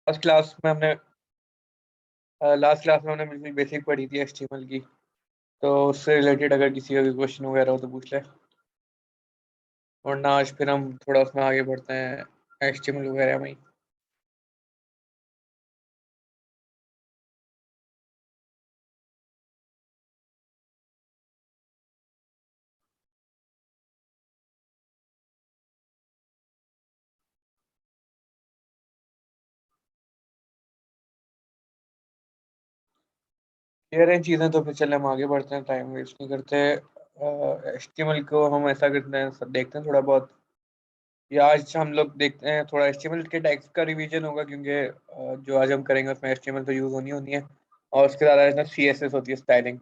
First class में हमने last class में हमने बिल्कुल बेसिक पढ़ी थी एचटीएमएल की। तो उससे रिलेटेड अगर किसी का क्वेश्चन वगैरह हो तो पूछ ले, वरना आज फिर हम थोड़ा उसमें आगे बढ़ते हैं एचटीएमएल वगैरह में ही। यार इन चीज़ें तो फिर चले हम आगे बढ़ते हैं, टाइम वेस्ट नहीं करते। एचटीएमएल को हम ऐसा करते हैं, सब देखते हैं थोड़ा बहुत। या आज हम लोग देखते हैं थोड़ा एचटीएमएल के टैग्स का रिवीजन होगा, क्योंकि जो आज हम करेंगे उसमें एचटीएमएल तो यूज़ होनी होनी है। और उसके ज़्यादा सीएसएस होती है, स्टाइलिंग।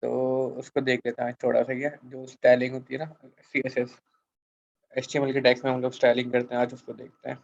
तो उसको देख लेते हैं थोड़ा सा, क्या जो स्टाइलिंग होती है ना, सीएसएस। एचटीएमएल के टैग्स में हम लोग स्टाइलिंग करते हैं, आज उसको देखते हैं।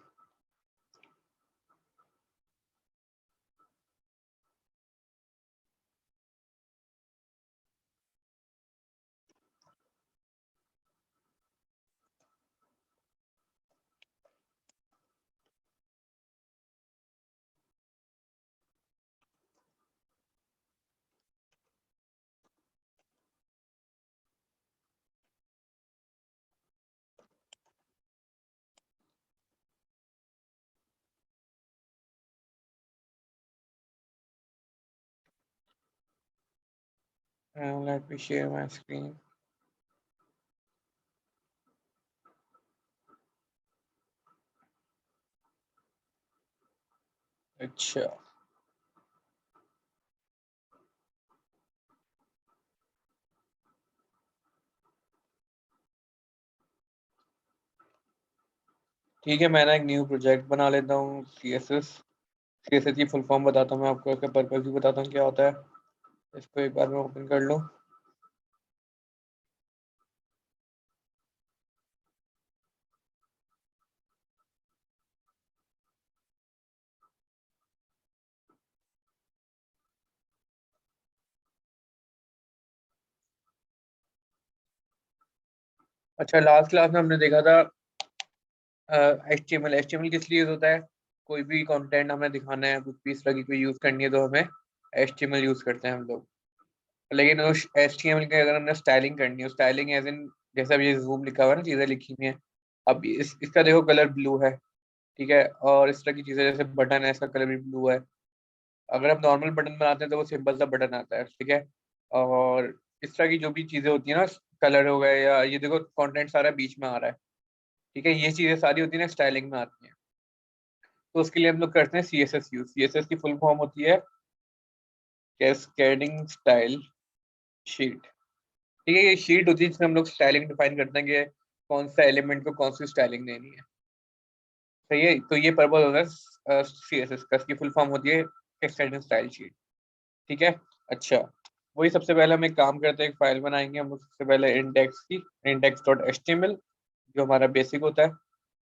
Let me share my screen. अच्छा, ठीक है, मैं ना एक न्यू प्रोजेक्ट बना लेता हूँ। सीएसएस की फुल फॉर्म बताता हूँ मैं आपको, इसका पर्पज भी बताता हूँ क्या होता है। इसको एक बार मैं ओपन कर लूँ। अच्छा, लास्ट क्लास में हमने देखा था एचटीएमएल किस लिए यूज होता है। कोई भी कंटेंट हमें दिखाना है, कुछ भी इस तरह की कोई यूज करनी है, तो हमें एचटीएमएल यूज करते हैं हम लोग। लेकिन उस एचटीएमएल के अगर हमने स्टाइलिंग करनी है, स्टाइलिंग एज इन जैसे अब ये जूम लिखा हुआ है ना, चीजें लिखी हुई हैं। अब इसका देखो कलर ब्लू है, ठीक है। और इस तरह की चीजें जैसे बटन है, इसका कलर भी ब्लू है। अगर हम नॉर्मल बटन बनाते हैं तो वो सिंपल सा बटन आता है, ठीक है। और इस तरह की जो भी चीजें होती है ना, कलर हो गए, या ये देखो कंटेंट सारा बीच में आ रहा है, ठीक है। ये चीजें सारी होती है ना, स्टाइलिंग में आती हैं। तो उसके लिए हम लोग करते हैं सीएसएस यूज। सीएसएस की फुल फॉर्म होती है कैस्केडिंग स्टाइल शीट। ठीक है, ये शीट होती है जिसमें हम लोग स्टाइलिंग डिफाइन करते हैं कि कौन सा एलिमेंट को कौन सी स्टाइलिंग देनी है। सही है, तो ये पर्पज होता है सीएसएस का। इसकी फुल फॉर्म होती है कैस्केडिंग स्टाइल शीट, ठीक है। अच्छा, वही सबसे पहले हम एक काम करते हैं, एक फाइल बनाएंगे हम लोग सबसे पहले इंडेक्स की, index.html, जो हमारा बेसिक होता है।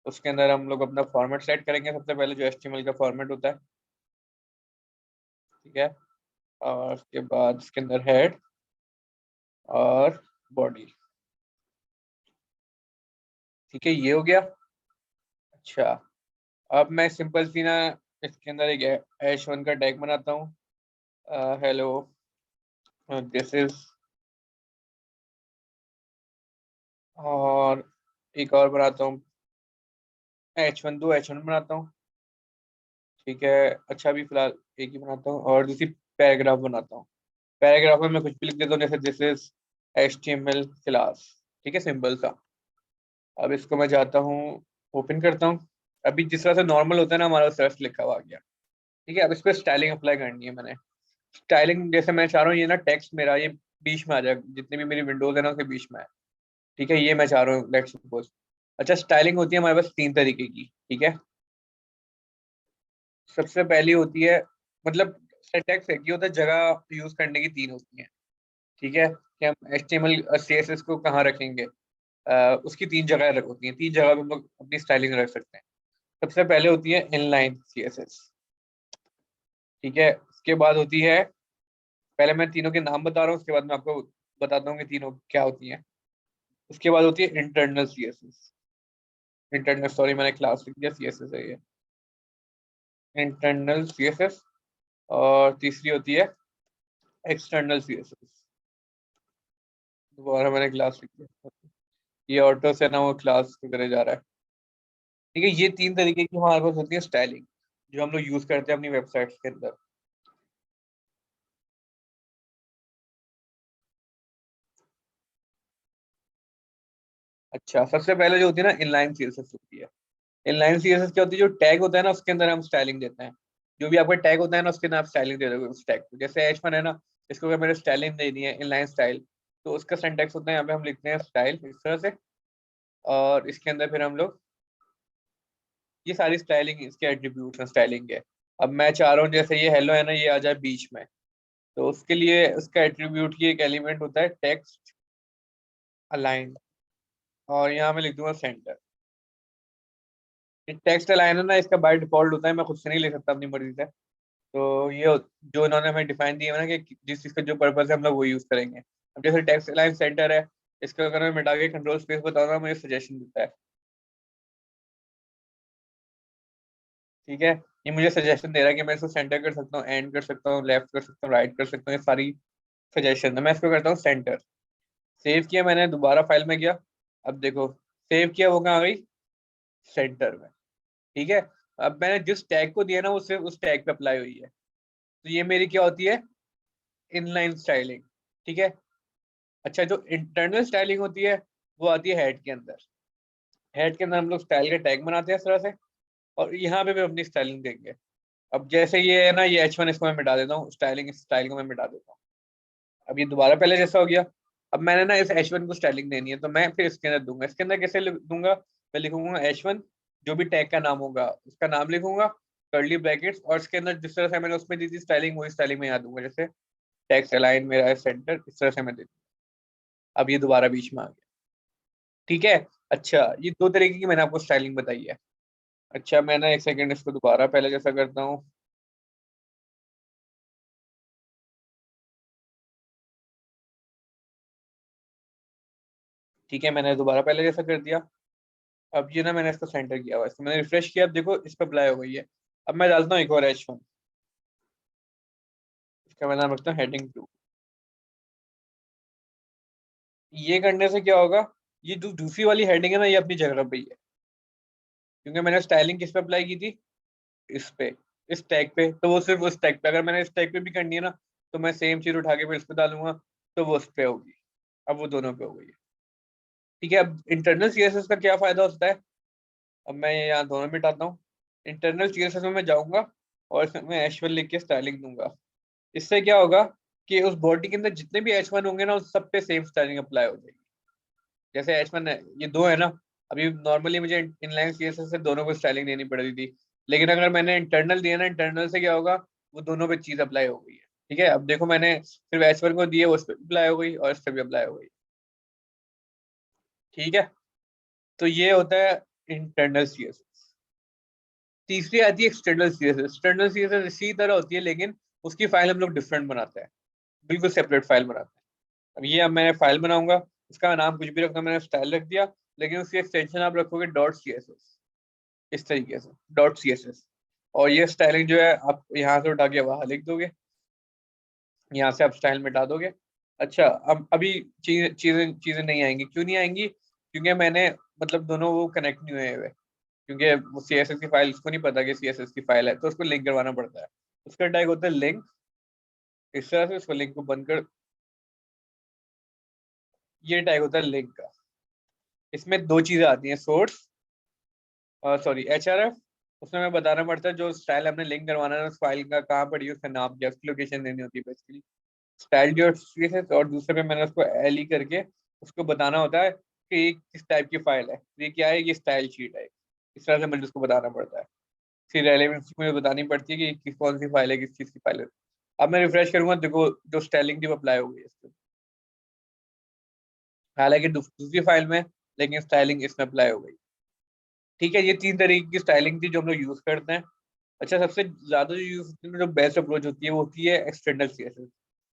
उसके अंदर हम लोग अपना फॉर्मेट सेट करेंगे सबसे पहले, जो एचटीएमएल का फॉर्मेट होता है, ठीक है। और उसके बाद इसके अंदर हेड और बॉडी, ठीक है, ये हो गया। अच्छा, अब मैं सिंपल सी ना इसके अंदर एक h1 का टैग बनाता हूँ, हेलो दिस इज। और एक और बनाता हूँ, h1 बनाता हूँ, ठीक है। अच्छा, अभी फिलहाल एक ही बनाता हूँ, और दूसरी पैराग्राफ बनाता हूँ। पैराग्राफ में मैं कुछ भी लिख देता हूँ, जैसे दिस इज HTML क्लास, ठीक है, सिंपल सा। अब इसको मैं जाता हूँ, ओपन करता हूँ। अभी जिस तरह से नॉर्मल होता है ना, हमारा सर्च लिखा हुआ आ गया, ठीक है। अब इस पर स्टाइलिंग अप्लाई करनी है मैंने। स्टाइलिंग जैसे मैं चाह रहा हूँ ये ना टेक्स्ट मेरा ये बीच में आ जाए, जितनी भी मेरी विंडोज है ना उसके बीच में है, ठीक है। ये मैं चाह रहा हूँ, लेट्स सपोज। अच्छा, स्टाइलिंग होती है हमारे पास तीन तरीके की, ठीक है। सबसे पहली होती है, मतलब सिंटैक्स एक ही होता है, जगह यूज करने की तीन होती हैं, ठीक है। कि हम HTML CSS को कहाँ रखेंगे, उसकी तीन जगह होती हैं। तीन जगह पे हम लोग अपनी स्टाइलिंग रख सकते हैं। सबसे पहले होती है इनलाइन CSS, ठीक है। उसके बाद होती है, पहले मैं तीनों के नाम बता रहा हूँ, उसके बाद मैं आपको बताता हूँ कि तीनों क्या होती हैं। उसके बाद होती है इंटरनल CSS। इंटरनल, सॉरी मैंने क्लास लिख दिया, CSS है ये। इंटरनल सीएसएस और तीसरी होती है एक्सटर्नल सीएसएस। दोबारा मैंने क्लास लिख दिया, ये ऑटो से ना वो क्लास की तरह जा रहा है। ठीक है, ये तीन तरीके की हमारे पास होती है स्टाइलिंग जो हम लोग यूज करते हैं अपनी वेबसाइट्स के अंदर। अच्छा, सबसे पहले जो होती है ना इनलाइन सीएसएस होती है। इनलाइन सीएसएस क्या होती है, जो टैग होता है ना उसके अंदर हम स्टाइलिंग देते हैं। जो भी आपका टैग होता है ना उसके अंदर आप स्टाइलिंग दे दोगे उस टैग को। जैसे H1 है ना, इसको अगर मैंने स्टाइलिंग दे दी है इनलाइन स्टाइल, तो उसका सिंटैक्स होता है यहाँ पे हम लिखते हैं स्टाइल इस तरह से। और इसके अंदर फिर हम लोग ये सारी स्टाइलिंग इसके एट्रीब्यूट्स हैं स्टाइलिंग के। अब मैं चाह रहा हूँ जैसे ये हेलो है ना, ये आ जाए बीच में, तो उसके लिए उसका एट्रीब्यूट की एक एलिमेंट होता है टेक्स्ट अलाइन, और यहाँ मैं लिख दूंगा सेंटर। टेक्स्ट अलाइन है ना, इसका बाय डिफॉल्ट होता है, मैं खुद से नहीं लिख सकता अपनी मर्जी से। तो ये जो इन्होंने हमें डिफाइन दिया है ना कि जिस चीज का जो पर्पस है हम लोग वो यूज करेंगे। अब जैसे टेक्स्ट अलाइन सेंटर है, इसको अगर मैं मिटा के कंट्रोल स्पेस बताऊंगा मुझे सजेशन देता है। ठीक है, ये मुझे सजेशन दे रहा है कि मैं इसको सेंटर कर सकता हूँ, एंड कर सकता हूँ, लेफ्ट कर सकता हूँ, राइट कर सकता हूँ, ये सारी सजेशन है। मैं इसको करता हूँ सेंटर। सेव किया मैंने, दोबारा फाइल में गया। अब देखो सेव किया, वो कहाँ गई, सेंटर में। ठीक है, अब मैंने जिस टैग को दिया ना वो सिर्फ उस टैग पे अप्लाई हुई है। तो ये मेरी क्या होती है, इनलाइन स्टाइलिंग। ठीक है। अच्छा, जो इंटरनल स्टाइलिंग होती है वो आती है हेड के अंदर। हेड के अंदर हम लोग स्टाइल के टैग बनाते हैं इस तरह से, और यहाँ पे भी अपनी स्टाइलिंग देंगे। अब जैसे ये है ना, ये H1, इसको मैं मिटा देता हूँ, स्टाइलिंग स्टाइल को मैं मिटा देता हूँ। अब ये दोबारा पहले जैसा हो गया। अब मैंने ना इस H1 को स्टाइलिंग देनी है, तो मैं फिर इसके अंदर दूंगा। इसके अंदर कैसे दूंगा, मैं लिखूंगा H1, जो भी टैग का नाम होगा उसका नाम लिखूंगा, कर्ली ब्रैकेट्स, और इसके अंदर जिस तरह से मैंने उसमें दी थी स्टाइलिंग वही स्टाइलिंग में यहाँ दूंगा। जैसे टेक्स्ट अलाइन मेरा है सेंटर, इस तरह से मैं दे दूंगा। अब ये दोबारा बीच में आ गया। ठीक है। अच्छा, ये दो तरीके की मैंने आपको स्टाइलिंग बताई है। अच्छा, मैं ना एक सेकंड इसको दोबारा पहले जैसा करता हूँ। ठीक है, मैंने दोबारा पहले जैसा कर दिया। अब ये ना मैंने इसको सेंटर किया हुआ है, इसको मैंने रिफ्रेश किया, अब देखो इस पर अप्लाई हो गई है। अब मैं डालता हूँ एक और H1, इसका मैं नाम रखता हूँ हेडिंग 2। ये करने से क्या होगा, ये जो दूसरी वाली हेडिंग है ना ये अपनी जगह पे ही है, क्योंकि मैंने स्टाइलिंग किस पे अप्लाई की थी, इस पे, इस टैग पे। तो वो सिर्फ उस टैग पे, अगर मैंने इस टैग पे भी करनी है ना, तो मैं सेम चीज उठा के फिर इस पे डालूंगा, तो वो उस पे होगी। अब वो दोनों पे हो गई है। ठीक है, अब इंटरनल सीएसएस का क्या फायदा होता है, अब मैं यहाँ दोनों मिटाता हूँ। इंटरनल सीएसएस में मैं जाऊंगा और इसमें मैं H1 लिख के स्टाइलिंग दूंगा। इससे क्या होगा कि उस बॉडी के अंदर जितने भी H1 होंगे ना उस सब पे सेम स्टाइलिंग अप्लाई हो जाएगी। जैसे H1 है, ये दो है ना, अभी नॉर्मली मुझे इनलाइन सीएसएस से दोनों को स्टाइलिंग देनी पड़ रही थी, लेकिन अगर मैंने इंटरनल दिया ना, इंटरनल से क्या होगा, वो दोनों पे चीज अप्लाई हो गई है। ठीक है, अब देखो मैंने सिर्फ H1 को दिए, उस पर अप्लाई हो गई और इस पर भी अप्लाई हो गई। ठीक है, तो ये होता है इंटरनल सीएसएस। तीसरी आती है एक्सटर्नल सीएसएस। एक्सटर्नल सीएसएस इसी तरह होती है, लेकिन उसकी फाइल हम लोग डिफरेंट बनाते हैं, बिल्कुल सेपरेट फाइल बनाते हैं। अब मैं फाइल बनाऊंगा, उसका नाम कुछ भी रखना, मैंने स्टाइल रख दिया, लेकिन उसकी एक्सटेंशन आप रखोगे डॉट सी एस एस, इस तरीके से डॉट सी एस एस। और ये स्टाइलिंग जो है आप यहाँ से उठा के वहां लिख दोगे, यहाँ से आप स्टाइल मिटा दोगे। अच्छा, अब अभी चीजें चीजें चीजें नहीं आएंगी, क्यों नहीं आएंगी, क्योंकि मैंने मतलब दोनों वो कनेक्ट नहीं हुए हुए, क्योंकि वो सी एस एस की फाइल, उसको नहीं पता कि सी एस एस की फाइल है, तो उसको लिंक करवाना पड़ता है। उसका टैग होता है लिंक, इस तरह से उसको लिंक को बंद कर, ये टैग होता है लिंक का। इसमें दो चीजें आती हैं, सोर्स, सॉरी HRF। उसमें मैं बताना पड़ता है जो स्टाइल हमने लिंक करवाना है उस फाइल का कहाँ पड़ी है, उसका नाम क्या, उसकी लोकेशन देनी होती है बेसिकली, स्टाइल डॉट CSS। और दूसरे पे मैंने उसको एल करके उसको बताना होता है कि ये किस टाइप की फाइल है, ये क्या है, ये स्टाइल शीट है। इस तरह से मुझे उसको बताना पड़ता है। फिर रेलेवेंसी मुझे बतानी पड़ती है कि किस कौन सी फाइल है, किस चीज की फाइल है। अब मैं रिफ्रेश करूंगा, देखो जो स्टाइलिंग थी वो अप्लाई हो गई है इस पे। हालांकि दूसरी फाइल में, लेकिन स्टाइलिंग इसमें अप्लाई हो गई। ठीक है, ये तीन तरीके की स्टाइलिंग थी जो हम लोग यूज करते हैं। अच्छा, सबसे ज्यादा जो यूज होती है, जो बेस्ट अप्रोच होती है वो होती है एक्सटर्नल सीएसएस।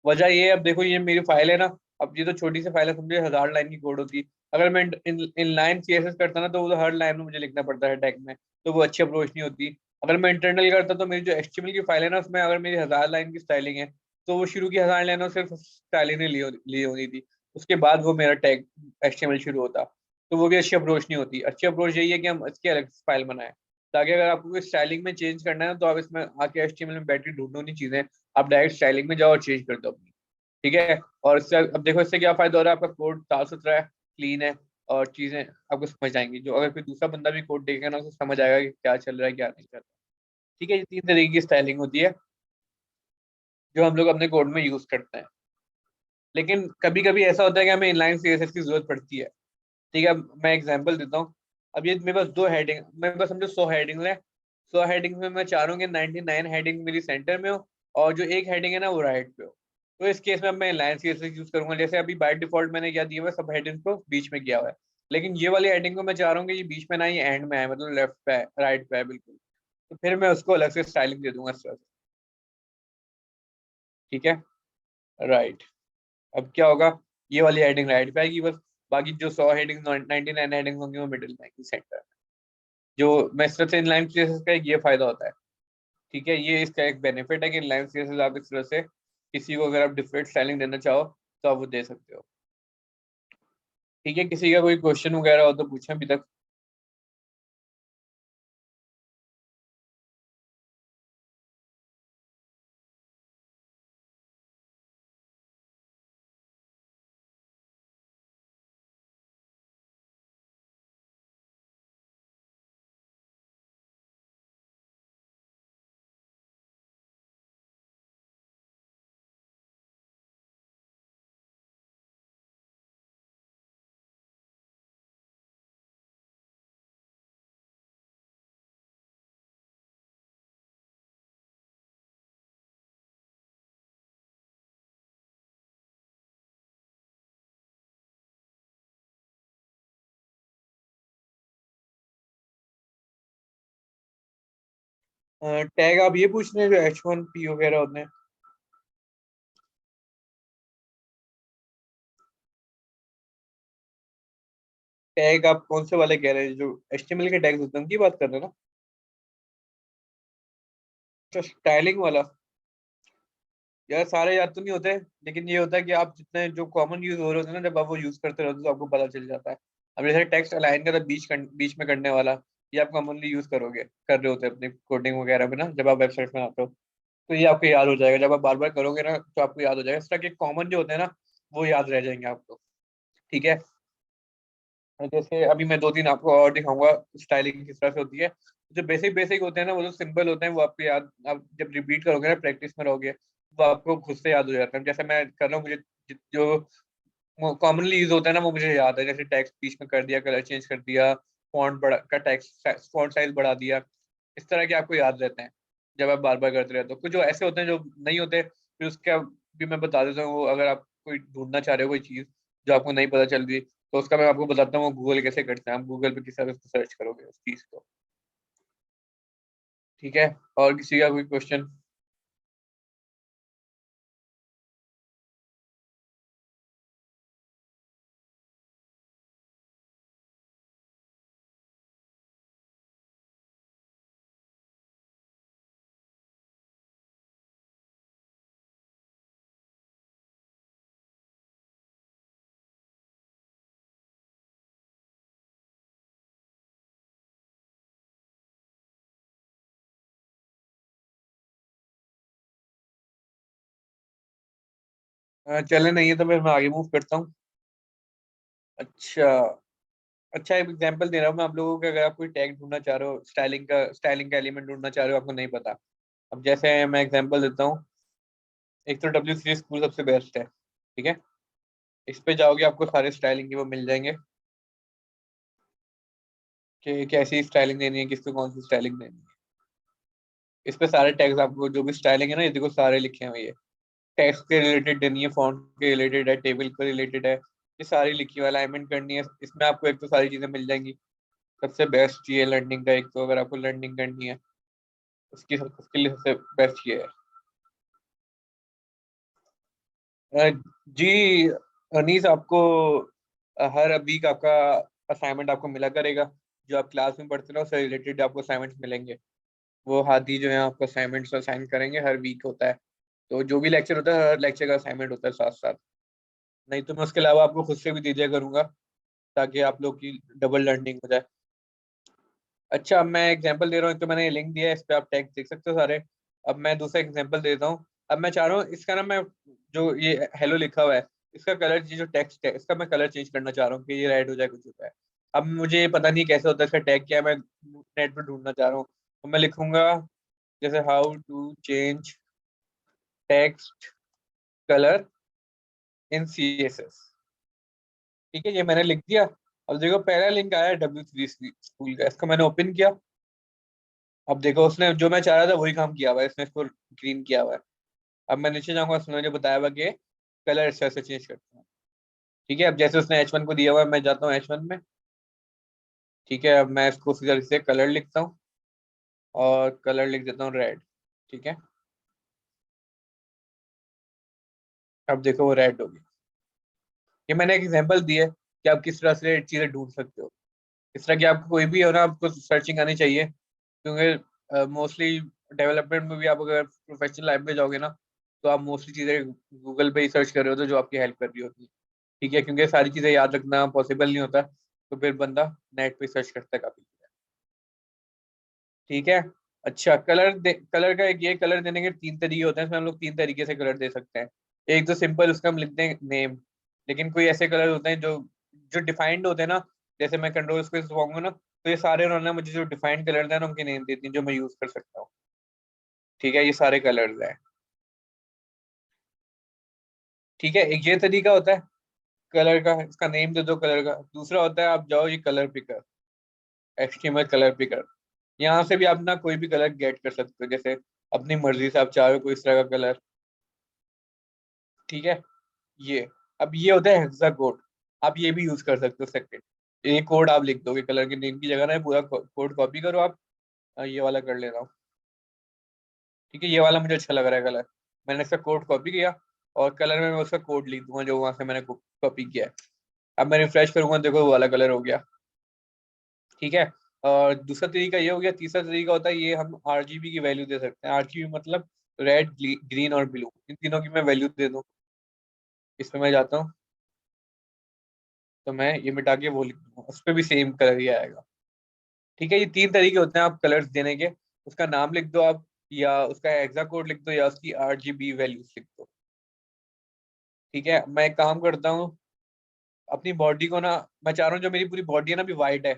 वजह ये है, अब देखो ये मेरी फाइल है ना, अब ये तो छोटी सी फाइल है, समझे 1000 लाइन की कोड होती। अगर मैं इन लाइन सीएसएस करता ना, तो वो तो हर लाइन में मुझे लिखना पड़ता है टैग में, तो वो अच्छी अप्रोच नहीं होती। अगर मैं इंटरनल करता तो मेरी जो HTML की फाइल है ना, उसमें अगर मेरी 1000 लाइन की स्टाइलिंग है तो वो शुरू की 1000 लाइनों सिर्फ स्टाइलिंग ने ली होनी थी, उसके बाद वो मेरा टैग HTML शुरू होता। तो वो भी अच्छी अप्रोच नहीं होती। अच्छी अप्रोच यही है कि हम इसकी अलग फाइल बनाएं, ताकि अगर आपको कोई स्टाइलिंग में चेंज करना है तो आप इसमें आके HTML में बैठ के ढूंढो नहीं चीजें, आप डायरेक्ट स्टाइलिंग में जाओ और चेंज कर दो अपनी। ठीक है। और इससे अब देखो इससे क्या फायदा हो रहा है, आपका कोड साफ सुथरा है, क्लीन है, और चीजें आपको समझ आएंगी। जो अगर कोई दूसरा बंदा भी कोड देखेगा ना, उसे समझ आएगा कि क्या चल रहा है क्या नहीं चल रहा है। ठीक है, ये 3 तरीके की स्टाइलिंग होती है जो हम लोग अपने कोड में यूज करते हैं। लेकिन कभी कभी ऐसा होता है कि हमें इनलाइन CSS की जरूरत पड़ती है। ठीक है, मैं एग्जांपल देता हूँ। अब ये मेरे पास 2 हेडिंग, मेरे पास समझो 100 हेडिंग है। 100 हेडिंग में मैं चाह रहा हूँ कि 99 हेडिंग मेरी सेंटर में हो, और जो एक हेडिंग है ना वो राइट पे हो। तो इस केस में अब मैं इनलाइन CSS यूज करूंगा। जैसे अभी बाय डिफॉल्ट मैंने क्या दिया हुआ है, सब हेडिंग को बीच में किया हुआ है, लेकिन ये वाली हेडिंग को मैं चाह रहा हूँ कि ये बीच में ना, ये एंड में है, मतलब लेफ्ट पे है, राइट पे है बिल्कुल। तो फिर मैं उसको अलग से स्टाइलिंग दे दूंगा इस तरह से। ठीक है, राइट। अब क्या होगा, ये वाली हेडिंग राइट पे आएगी बस, बाकी जो 100 हेडिंग 99 हेडिंग होंगी वो मिडिल में आएगी, सेंटर। जो मैं इस तरह से इनलाइन सीएसएस का एक ये फायदा होता है। ठीक है, ये इसका एक बेनिफिट है कि इनलाइन सीएसएस आप इस तरह से किसी को अगर आप डिफरेंट स्टाइलिंग देना चाहो तो आप वो दे सकते हो। ठीक है, किसी का कोई क्वेश्चन वगैरह हो तो पूछें अभी तक। टैग आप ये पूछ रहे हैं जो H1P वगैरह होते हैं? टैग आप कौन से वाले कह रहे हैं, जो HTML के टैग्स होते हैं उनकी बात कर रहे हैं ना? तो स्टाइलिंग वाला, यार सारे याद तो नहीं होते, लेकिन ये होता है कि आप जितने जो कॉमन यूज हो रहे होते हैं ना, जब आप वो यूज करते रहते हो तो आपको पता चल जाता है। अब जैसे टेक्स्ट अलाइन का था बीच में करने वाला, ये आप कॉमनली यूज कर रहे होते हैं अपनी कोडिंग वगैरह में ना, जब आप वेबसाइट में आते हो तो ये आपको याद हो जाएगा। जब आप बार बार करोगे ना तो आपको याद हो जाएगा। इस तरह के कॉमन जो होते हैं ना, वो याद रह जाएंगे आपको। ठीक है। जैसे अभी मैं 2-3 आपको और दिखाऊंगा स्टाइलिंग किस तरह से होती है। जो बेसिक बेसिक होते हैं ना, वो जो सिंबल होते हैं वो आपको याद, आप जब रिपीट करोगे ना, प्रैक्टिस में रहोगे, वो आपको खुद से याद हो जाता है। जैसे मैं कर रहा हूँ, मुझे जो कॉमनली यूज होता है ना वो मुझे याद है। जैसे टेक्स्ट बीच में कर दिया, कलर चेंज कर दिया, फॉन्ट बड़ा का, टेक्स्ट फॉन्ट साइज बढ़ा दिया, इस तरह के आपको याद रहते हैं जब आप बार बार करते रहते हो। कुछ जो ऐसे होते हैं जो नहीं होते, फिर उसका भी मैं बता देता हूँ। वो अगर आप कोई ढूंढना चाह रहे हो कोई चीज जो आपको नहीं पता चल रही, तो उसका मैं आपको बताता हूँ वो गूगल कैसे करते हैं। आप गूगल पे किस तरह से सर्च करोगे उस चीज को। ठीक है, और किसी का कोई क्वेश्चन? चले नहीं है तो फिर मैं आगे मूव करता हूँ। अच्छा, अच्छा एक एग्जांपल दे रहा हूँ मैं आप लोगों को। अगर आप कोई टैग ढूंढना चाह रहे हो, स्टाइलिंग का एलिमेंट ढूंढना चाह रहे हो, आपको नहीं पता। अब जैसे मैं एग्जांपल देता हूँ। एक तो W3 स्कूल सबसे बेस्ट है। ठीक है, इस पे जाओगे आपको सारे स्टाइलिंग के वो मिल जाएंगे कि कैसी स्टाइलिंग देनी है, किसको कौन सी स्टाइलिंग देनी है। इस पे सारे टैग्स आपको जो भी स्टाइलिंग है ना, ये देखो सारे लिखे हुए हैं। टेक्स्ट के रिलेटेड देनी है, फॉन्ट के रिलेटेड है, टेबल के रिलेटेड है, ये सारी लिखी हुई अलाइनमेंट करनी है। इसमें आपको एक तो सारी चीजें मिल जाएंगी। सबसे बेस्ट ये लर्निंग का, एक तो अगर आपको लर्निंग करनी है उसके लिए सबसे बेस्ट ये है। अ, जी अनीस, आपको हर वीक आपका असाइनमेंट आपको मिला करेगा। जो आप क्लास में पढ़ते हो ना उससे रिलेटेड आपको असाइनमेंट मिलेंगे। वो हादी जो है आपको असाइनमेंट्स असाइन करेंगे, हर वीक होता है। तो जो भी लेक्चर होता है हर लेक्चर का असाइनमेंट होता है साथ साथ। नहीं तो मैं उसके अलावा आपको खुद से भी दे दिया करूंगा, ताकि आप लोग की डबल लर्निंग हो जाए। अच्छा, अब मैं एग्जांपल दे रहा हूँ, तो मैंने ये लिंक दिया है, इस पे आप टेक्स्ट देख सकते हो सारे। अब मैं दूसरा एग्जांपल देता हूँ। अब मैं चाह रहा हूँ इसका ना, मैं जो ये हेलो लिखा हुआ है, इसका कलर, ये जो टेक्स्ट है इसका मैं कलर चेंज करना चाह रहा हूँ कि ये रेड हो जाए, कुछ होता है। अब मुझे पता नहीं कैसे होता है, इसका टैग क्या है, मैं नेट पे ढूंढना चाह रहा हूँ। तो मैं लिखूंगा जैसे how to change text colour in CSS। ठीक है, ये मैंने लिख दिया। अब देखो पहला लिंक आया W3 स्कूल का, इसको मैंने ओपन किया। अब देखो उसने जो मैं चाह रहा था वही काम किया हुआ है, इसने इसको ग्रीन किया हुआ है। अब मैं नीचे जाऊंगा, उसने मुझे बताया हुआ कि कलर इस तरह से चेंज करते हैं। ठीक है, अब जैसे उसने H1 को दिया हुआ है, मैं जाता हूँ H1 में। ठीक है, अब मैं इसको उसी तरह से कलर लिखता हूँ, और कलर लिख देता हूँ रेड। ठीक है, अब देखो वो रेड हो गई। ये मैंने एक एग्जांपल दी है कि आप किस तरह से चीजें ढूंढ सकते हो। इस तरह की आपको कोई भी हो ना, आपको सर्चिंग आनी चाहिए, क्योंकि मोस्टली डेवलपमेंट में भी आप अगर प्रोफेशनल लाइफ में जाओगे ना, तो आप मोस्टली चीज़ें गूगल पे ही सर्च कर रहे हो, तो जो आपकी हेल्प कर रही होती है। ठीक है, क्योंकि सारी चीज़ें याद रखना पॉसिबल नहीं होता, तो फिर बंदा नेट पे सर्च करता है काफ़ी। ठीक है। अच्छा, कलर का एक ये, कलर देने के तीन तरीके होते हैं, इसमें हम लोग तीन तरीके से कलर दे सकते हैं। एक तो सिंपल, उसका हम लिखते हैं नेम। लेकिन कोई ऐसे कलर होते हैं जो जो डिफाइंड होते हैं ना, जैसे मैं कंट्रोल स्पेस दबाऊंगा ना, तो ये सारे उन्होंने मुझे जो डिफाइंड कलर है ना उनके नेम देती हैं, जो मैं यूज कर सकता हूँ। ठीक है, ये सारे कलर्स हैं। ठीक है, एक ये तरीका होता है कलर का, इसका नेम दे दो कलर का। दूसरा होता है आप जाओ ये colour picker, HTML colour picker, यहाँ से भी आप ना कोई भी कलर गेट कर सकते हो, जैसे अपनी मर्जी से आप चाह रहे हो कोई इस तरह का कलर। ठीक है, ये, अब ये होता है हेक्सा कोड। आप ये भी यूज कर सकते हो सेकंड। ये कोड आप लिख दोगे कलर के नेम की जगह ना, पूरा कोड कॉपी करो आप। ये वाला कर ले रहा हूँ। ठीक है, ये वाला मुझे अच्छा लग रहा है कलर। मैंने इसका कोड कॉपी किया, और कलर में मैं उसका कोड लिख दूंगा जो वहां से मैंने कॉपी किया है। अब मैं रिफ्रेश करूंगा, देखो वो वाला कलर हो गया। ठीक है, और दूसरा तरीका ये हो गया। तीसरा तरीका होता है, ये हम RGB की वैल्यू दे सकते हैं। RGB मतलब रेड, ग्रीन और ब्लू, इन तीनों की मैं वैल्यू दे दूँ। इसमें मैं जाता हूँ, तो मैं ये मिटा के वो लिख दूंगा, उस पर भी सेम कलर ही आएगा। ठीक है, ये तीन तरीके होते हैं आप कलर्स देने के। उसका नाम लिख दो आप, या उसका हेक्सा कोड लिख दो, या उसकी RGB वैल्यूज लिख दो। ठीक है, मैं एक काम करता हूँ, अपनी बॉडी को ना, मैं चाह रहा हूँ जो मेरी पूरी बॉडी है ना, अभी वाइट है।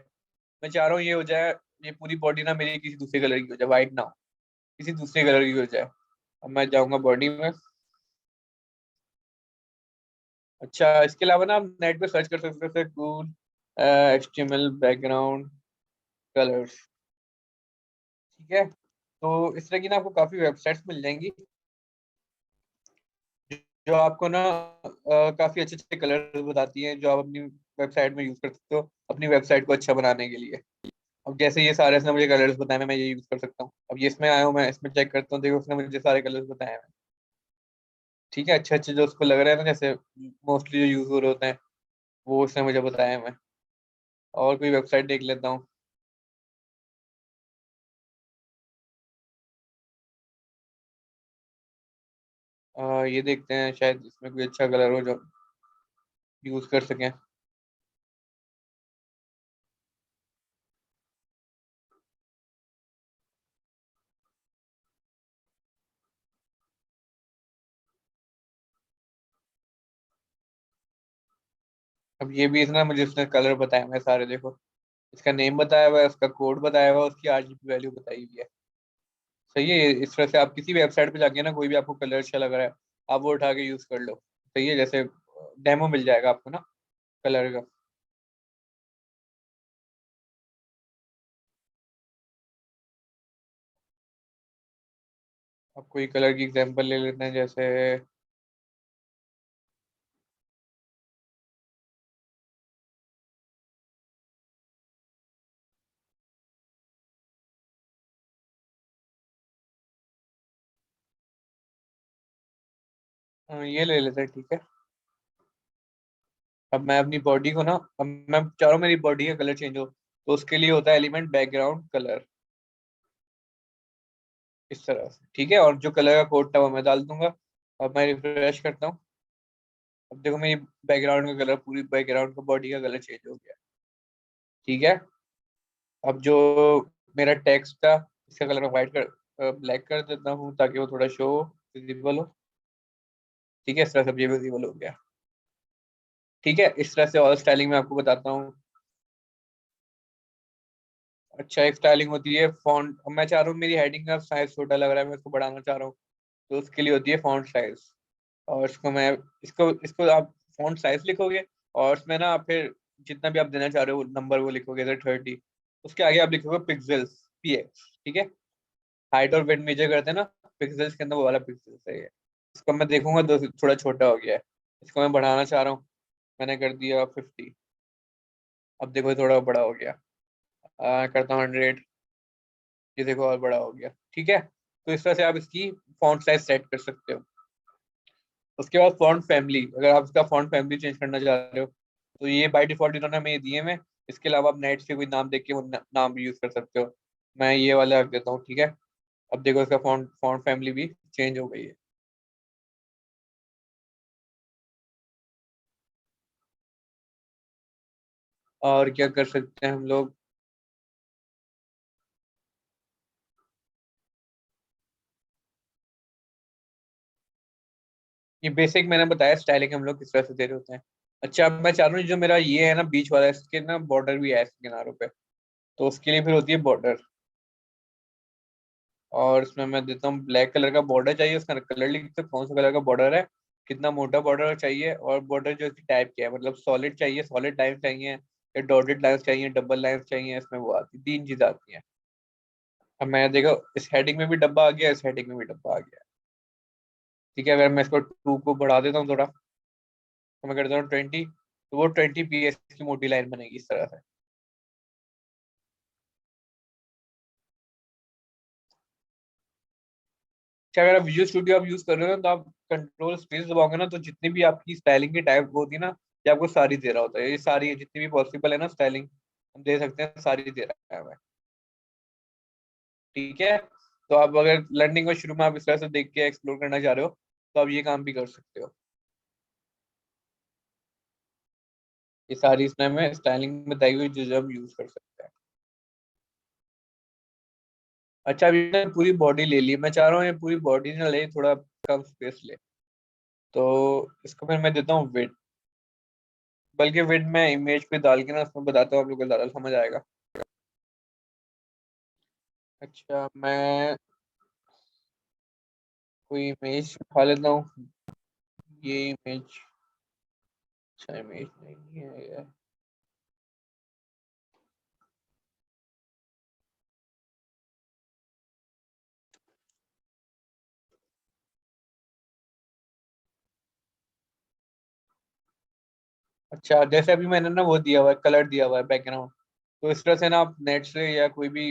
मैं चाह रहा हूँ ये हो जाए, ये पूरी बॉडी ना मेरी किसी दूसरे कलर की हो जाए, वाइट ना हो, किसी दूसरे कलर की हो जाए। अब मैं जाऊंगा बॉडी में। अच्छा, इसके अलावा ना आप नेट पे सर्च कर सकते हैं, कूल HTML बैकग्राउंड कलर्स। ठीक है, तो इस तरह की ना आपको काफी वेबसाइट्स मिल जाएंगी, जो आपको ना काफी अच्छे अच्छे कलर बताती हैं, जो आप अपनी वेबसाइट में यूज कर सकते हो अपनी वेबसाइट को अच्छा बनाने के लिए। अब जैसे ये सारे इसने मुझे कलर्स बताए हैं, मैं ये यूज कर सकता हूँ। अब ये इसमें आया हूँ, मैं इसमें चेक करता हूँ, देखो उसने मुझे सारे कलर्स बताए हैं। ठीक है, अच्छे अच्छे जो उसको लग रहे हैं ना, जैसे मोस्टली जो यूज हो रहे होते हैं, वो उसने मुझे बताया है। मैं और कोई वेबसाइट देख लेता हूँ। ये देखते हैं, शायद इसमें कोई अच्छा कलर हो जो यूज कर सकें। अब ये भी इतना मुझे उसने कलर बताया हुए हैं सारे, देखो इसका नेम बताया हुआ है, उसका कोड बताया हुआ है, उसकी RGB वैल्यू बताई हुई है। सही है, इस तरह से आप किसी भी वेबसाइट पे जाके ना, कोई भी आपको कलर अच्छा लग रहा है, आप वो उठा के यूज कर लो। सही है, जैसे डेमो मिल जाएगा आपको ना कलर का। आप कोई कलर की एग्जांपल ले लेते हैं, जैसे ये ले लेते हैं। ठीक है, अब मैं अपनी बॉडी को ना, अब मैं चाह रहा हूँ मेरी बॉडी का कलर चेंज हो, तो उसके लिए होता है एलिमेंट बैकग्राउंड कलर। इस तरह से, ठीक है। और जो कलर का कोड था वो मैं डाल दूंगा। अब मैं रिफ्रेश करता हूँ। अब देखो मेरी बैकग्राउंड का कलर, पूरी बैकग्राउंड का बॉडी का कलर चेंज हो गया। ठीक है। अब जो मेरा टेक्स्ट था, इसका कलर मैं व्हाइट कर ब्लैक कर देता हूँ ताकि वो थोड़ा शो विजिबल हो। ठीक है, इस तरह से ये विजिबल हो गया। ठीक है, इस तरह से और स्टाइलिंग में आपको बताता हूँ। अच्छा, एक स्टाइलिंग होती है फॉन्ट। अब मैं चाह रहा हूँ मेरी हेडिंग का साइज छोटा लग रहा है, मैं इसको बढ़ाना चाह रहा हूँ। तो उसके लिए होती है फॉन्ट साइज। और इसको मैं, इसको इसको आप फॉन्ट साइज लिखोगे, और उसमें ना आप फिर जितना भी आप देना चाह रहे हो नंबर वो लिखोगे, जैसे 30। उसके आगे आप लिखोगे पिक्सल्स, PX। ठीक है। हाइट और वेट मेजर करते हैं ना, पिक्सल्स के अंदर वो वाला पिक्सल्स है ये। इसको मैं देखूंगा दो, थोड़ा छोटा हो गया है। इसको मैं बढ़ाना चाह रहा हूँ, मैंने कर दिया 50। अब देखो ये थोड़ा बड़ा हो गया। करता हूँ 100। ये देखो और बड़ा हो गया। ठीक है। तो इस तरह से आप इसकी फॉन्ट साइज सेट कर सकते हो। उसके बाद फॉन्ट फैमिली, अगर आप इसका फॉन्ट फैमिली चेंज करना चाह रहे हो तो ये बाय डिफॉल्ट इन्होंने हमें दिए में। इसके अलावा आप नेट से कोई नाम देख के वो नाम भी यूज कर सकते हो। मैं ये वाला रख देता हूँ। ठीक है। अब देखो इसका फॉन्ट फॉन्ट फैमिली भी चेंज हो गई है। और क्या कर सकते हैं हम लोग। ये बेसिक मैंने बताया स्टाइलिंग हम लोग किस तरह से दे रहे होते हैं। अच्छा, अब मैं चाह रहा हूँ जो मेरा ये है ना बीच वाला, इसके ना बॉर्डर भी है इसके किनारों पे। तो उसके लिए फिर होती है बॉर्डर। और इसमें मैं देता हूँ ब्लैक कलर का बॉर्डर चाहिए, उसका कलर लिख दो कौन सा कलर का बॉर्डर है, कितना मोटा बॉर्डर चाहिए, और बॉर्डर जो इसकी टाइप क्या है, मतलब सॉलिड चाहिए, सॉलिड लाइन चाहिए, या डॉटेड लाइंस चाहिए, डबल लाइंस चाहिए। इसमें वो आती है, तीन चीजें आती हैं। अब मैं देखो इस हेडिंग में भी डब्बा आ गया, इस हेडिंग में भी डब्बा आ गया। ठीक है। अगर मैं इसको 2 को बढ़ा देता हूँ थोड़ा, तो मैं कर देता हूँ 20, तो वो 20 PS की मोटी लाइन बनेगी इस तरह से। अच्छा, अगर आप विजुअल स्टूडियो आप यूज कर रहे हो ना, तो आप कंट्रोल स्पेस दबाओगे ना, तो जितनी भी आपकी स्टाइलिंग की टाइप होती है ना, ये आपको सारी दे रहा होता है। ये सारी जितनी भी पॉसिबल है ना स्टाइलिंग हम दे सकते हैं, सारी दे रहा है हमें। ठीक है। तो आप अगर लर्निंग को शुरू में आप इस तरह से देख के एक्सप्लोर करना चाह रहे हो, तो आप ये काम भी कर सकते हो। ये सारी इसमें हमें स्टाइलिंग बताई हुई जो हम यूज कर सकते हैं। अच्छा, अभी मैंने पूरी बॉडी ले ली, मैं चाह रहा हूँ ये पूरी बॉडी ना ले, थोड़ा कम स्पेस ले। तो इसको फिर मैं देता हूँ वेट। बल्कि वेट मैं इमेज पे डाल के ना उसमें बताता हूँ, आप लोग को ज्यादा समझ आएगा। अच्छा, मैं कोई इमेज उठा लेता हूँ। ये इमेज, अच्छा इमेज नहीं है यार। अच्छा, जैसे अभी मैंने ना वो दिया हुआ है, कलर दिया हुआ है बैकग्राउंड। तो इस तरह से ना आप नेट से या कोई भी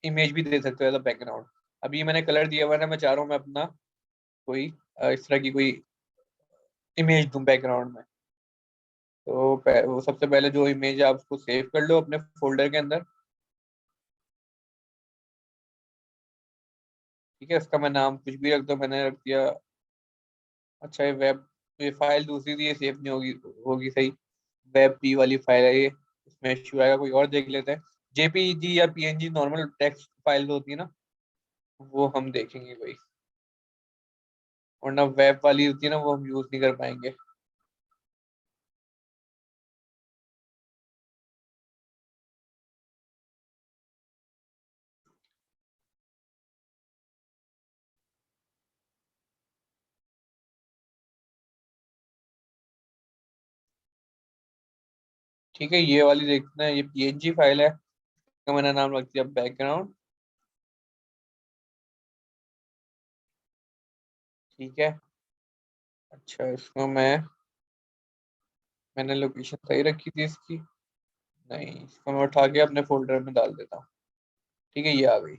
इमेज भी दे सकते हो एज अ बैकग्राउंड। अभी मैंने कलर दिया हुआ है ना, मैं चाह रहा हूँ मैं अपना कोई इस तरह की कोई इमेज दूं बैकग्राउंड में। तो वो सबसे पहले जो इमेज है आप उसको सेव कर लो अपने फोल्डर के अंदर। ठीक है, उसका मैं नाम कुछ भी रख दो, मैंने रख दिया। अच्छा, ये वेब, ये फाइल दूसरी थी, ये सेव नहीं होगी, होगी सही। वेब पी वाली फाइल है ये, इसमें इश्यू आएगा, कोई और देख लेते हैं। JPG या PNG नॉर्मल टेक्स्ट फाइल होती है ना, वो हम देखेंगे कोई। वरना वेब वाली होती है ना, वो हम यूज नहीं कर पाएंगे। ठीक है, ये वाली देखते हैं, ये PNG फाइल है, इसका मैंने नाम रख दिया बैकग्राउंड। ठीक है। अच्छा, इसको मैंने लोकेशन सही रखी थी इसकी, नहीं, इसको मैं उठा के अपने फोल्डर में डाल देता हूँ। ठीक है, ये आ गई।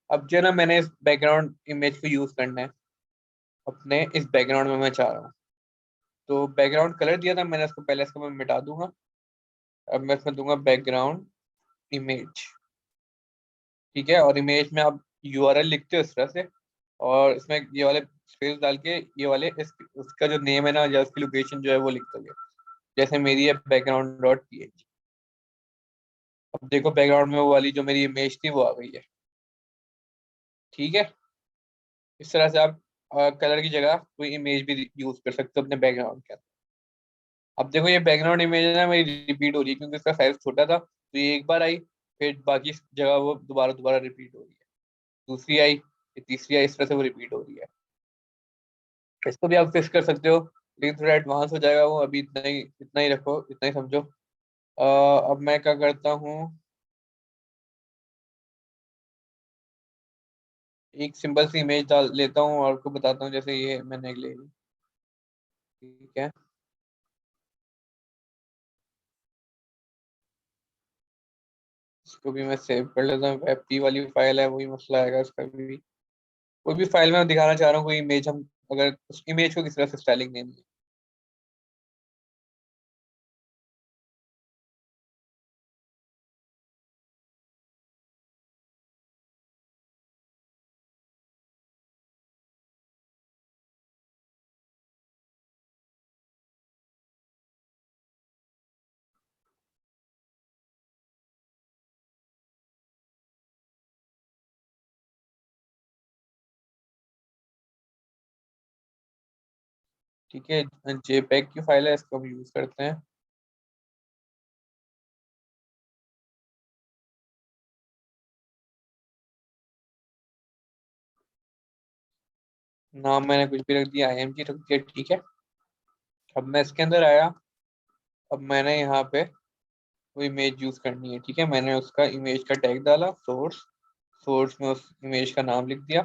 अब जो है ना, मैंने इस बैकग्राउंड इमेज को यूज करना है अपने इस बैकग्राउंड में, मैं चाह रहा हूँ। तो बैकग्राउंड कलर दिया था मैंने इसको पहले, इसको मैं मिटा दूंगा। अब मैं इसमें दूंगा बैकग्राउंड इमेज। ठीक है। और इमेज में आप यूआरएल लिखते हो इस तरह से, और इसमें ये वाले स्पेस डाल के ये वाले उसका जो नेम है ना या उसकी लोकेशन जो है वो लिख दोगे। जैसे मेरी है बैकग्राउंड डॉट पी। अब देखो बैकग्राउंड में वो वाली जो मेरी इमेज थी वो आ गई है। ठीक है, इस तरह से आप कलर की जगह कोई इमेज भी यूज कर सकते हो अपने बैकग्राउंड के अंदर। अब देखो ये बैकग्राउंड इमेज है ना मेरी रिपीट हो रही है क्योंकि इसका साइज छोटा था, तो ये एक बार आई, फिर बाकी जगह वो दोबारा दोबारा रिपीट हो रही है। दूसरी आई, फिर तीसरी आई, इस तरह से वो रिपीट हो रही है। इसको भी आप फिक्स कर सकते हो, लेकिन थोड़ा एडवांस हो जाएगा वो, अभी इतना ही रखो, इतना ही समझो। अब मैं क्या करता हूँ, एक सिंपल सी इमेज डाल लेता हूँ और आपको बताता हूँ, जैसे ये मैंने एक ले ली। ठीक है, इसको भी मैं सेव कर लेता हूँ। एफपी वाली फाइल है, वही मसला आएगा इसका भी। कोई भी फाइल में मैं दिखाना चाह रहा हूँ कोई इमेज, हम अगर उस इमेज को किस तरह से स्टाइलिंग देनी है। ठीक है, जेपेग की फाइल है, इसको हम यूज करते हैं। नाम मैंने कुछ भी रख दिया, आईएमजी रख दिया। ठीक है, अब मैं इसके अंदर आया। अब मैंने यहाँ पे वो इमेज यूज करनी है। ठीक है, मैंने उसका इमेज का टैग डाला, सोर्स। सोर्स में उस इमेज का नाम लिख दिया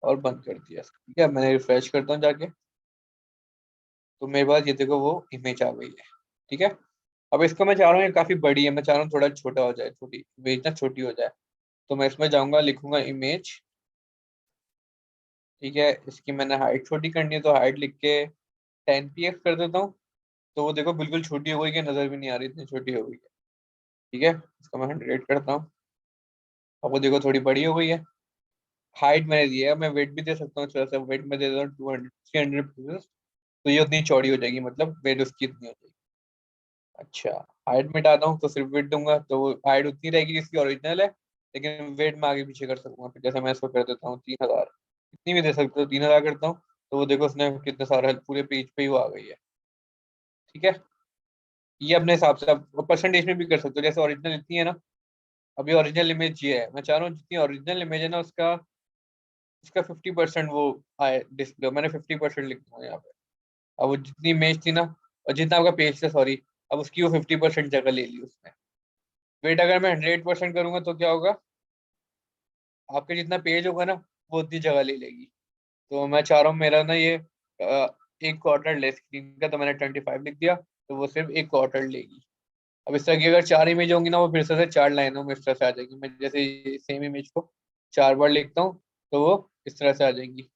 और बंद कर दिया। ठीक है, मैंने रिफ्रेश करता हूँ जाके, तो मेरे पास ये देखो वो इमेज आ गई है। ठीक है, अब इसको मैं चाह रहा हूँ, ये काफी बड़ी है, मैं चाह रहा हूँ थोड़ा छोटा हो जाए, छोटी इमेज ना छोटी हो जाए। तो मैं इसमें जाऊंगा, लिखूंगा इमेज। ठीक है, इसकी मैंने हाइट छोटी करनी है, तो हाइट लिख के 10 px कर देता हूँ। तो वो देखो बिल्कुल छोटी हो गई, कि नजर भी नहीं आ रही, इतनी छोटी हो गई है। ठीक है, इसको मैं 100 करता हूँ। अब वो देखो थोड़ी बड़ी हो गई है। हाइट मैंने दी है, मैं वेट भी दे सकता हूँ, थोड़ा सा वेट में दे देता हूँ 200 300 pieces। तो ये उतनी चौड़ी हो जाएगी, मतलब वेट उसकी इतनी हो जाएगी। अच्छा, हाइट मिटाता हूँ तो सिर्फ वेट दूंगा, तो वो हाइट उतनी रहेगी जिसकी ओरिजिनल है, लेकिन वेट में आगे पीछे कर सकूंगा। फिर जैसे मैं इसको कर देता हूँ 3000, इतनी भी दे सकते हो, 3000 करता हूँ। तो वो देखो उसने कितने सारे पूरे पेज पे ही वो आ गई है। ठीक है, ये अपने हिसाब से आप परसेंटेज में भी कर सकते हो, जैसे ओरिजिनल इतनी है ना। अभी ओरिजिनल इमेज ये है, मैं चाह रहा हूँ जितनी ओरिजिनल इमेज है ना उसका उसका 50% वो आए डिस्प्ले, मैंने 50% लिख दूंगा यहाँ पे। अब वो जितनी इमेज थी ना, और जितना आपका पेज था, सॉरी, अब उसकी वो 50% जगह ले ली उसने। वेट अगर मैं 100% करूंगा तो क्या होगा, आपका जितना पेज होगा ना वो उतनी जगह ले लेगी। तो मैं चाह रहा हूँ मेरा ना ये एक क्वार्टर ले स्क्रीन का, तो मैंने 25 लिख दिया, तो वो सिर्फ एक क्वार्टर लेगी। अब इस तरह की अगर 4 इमेज होंगी ना, वो फिर से 4 लाइनों में इस तरह से आ जाएगी। मैं जैसे सेम इमेज को 4 बार लिखता हूँ, तो वो इस तरह से आ जाएंगी।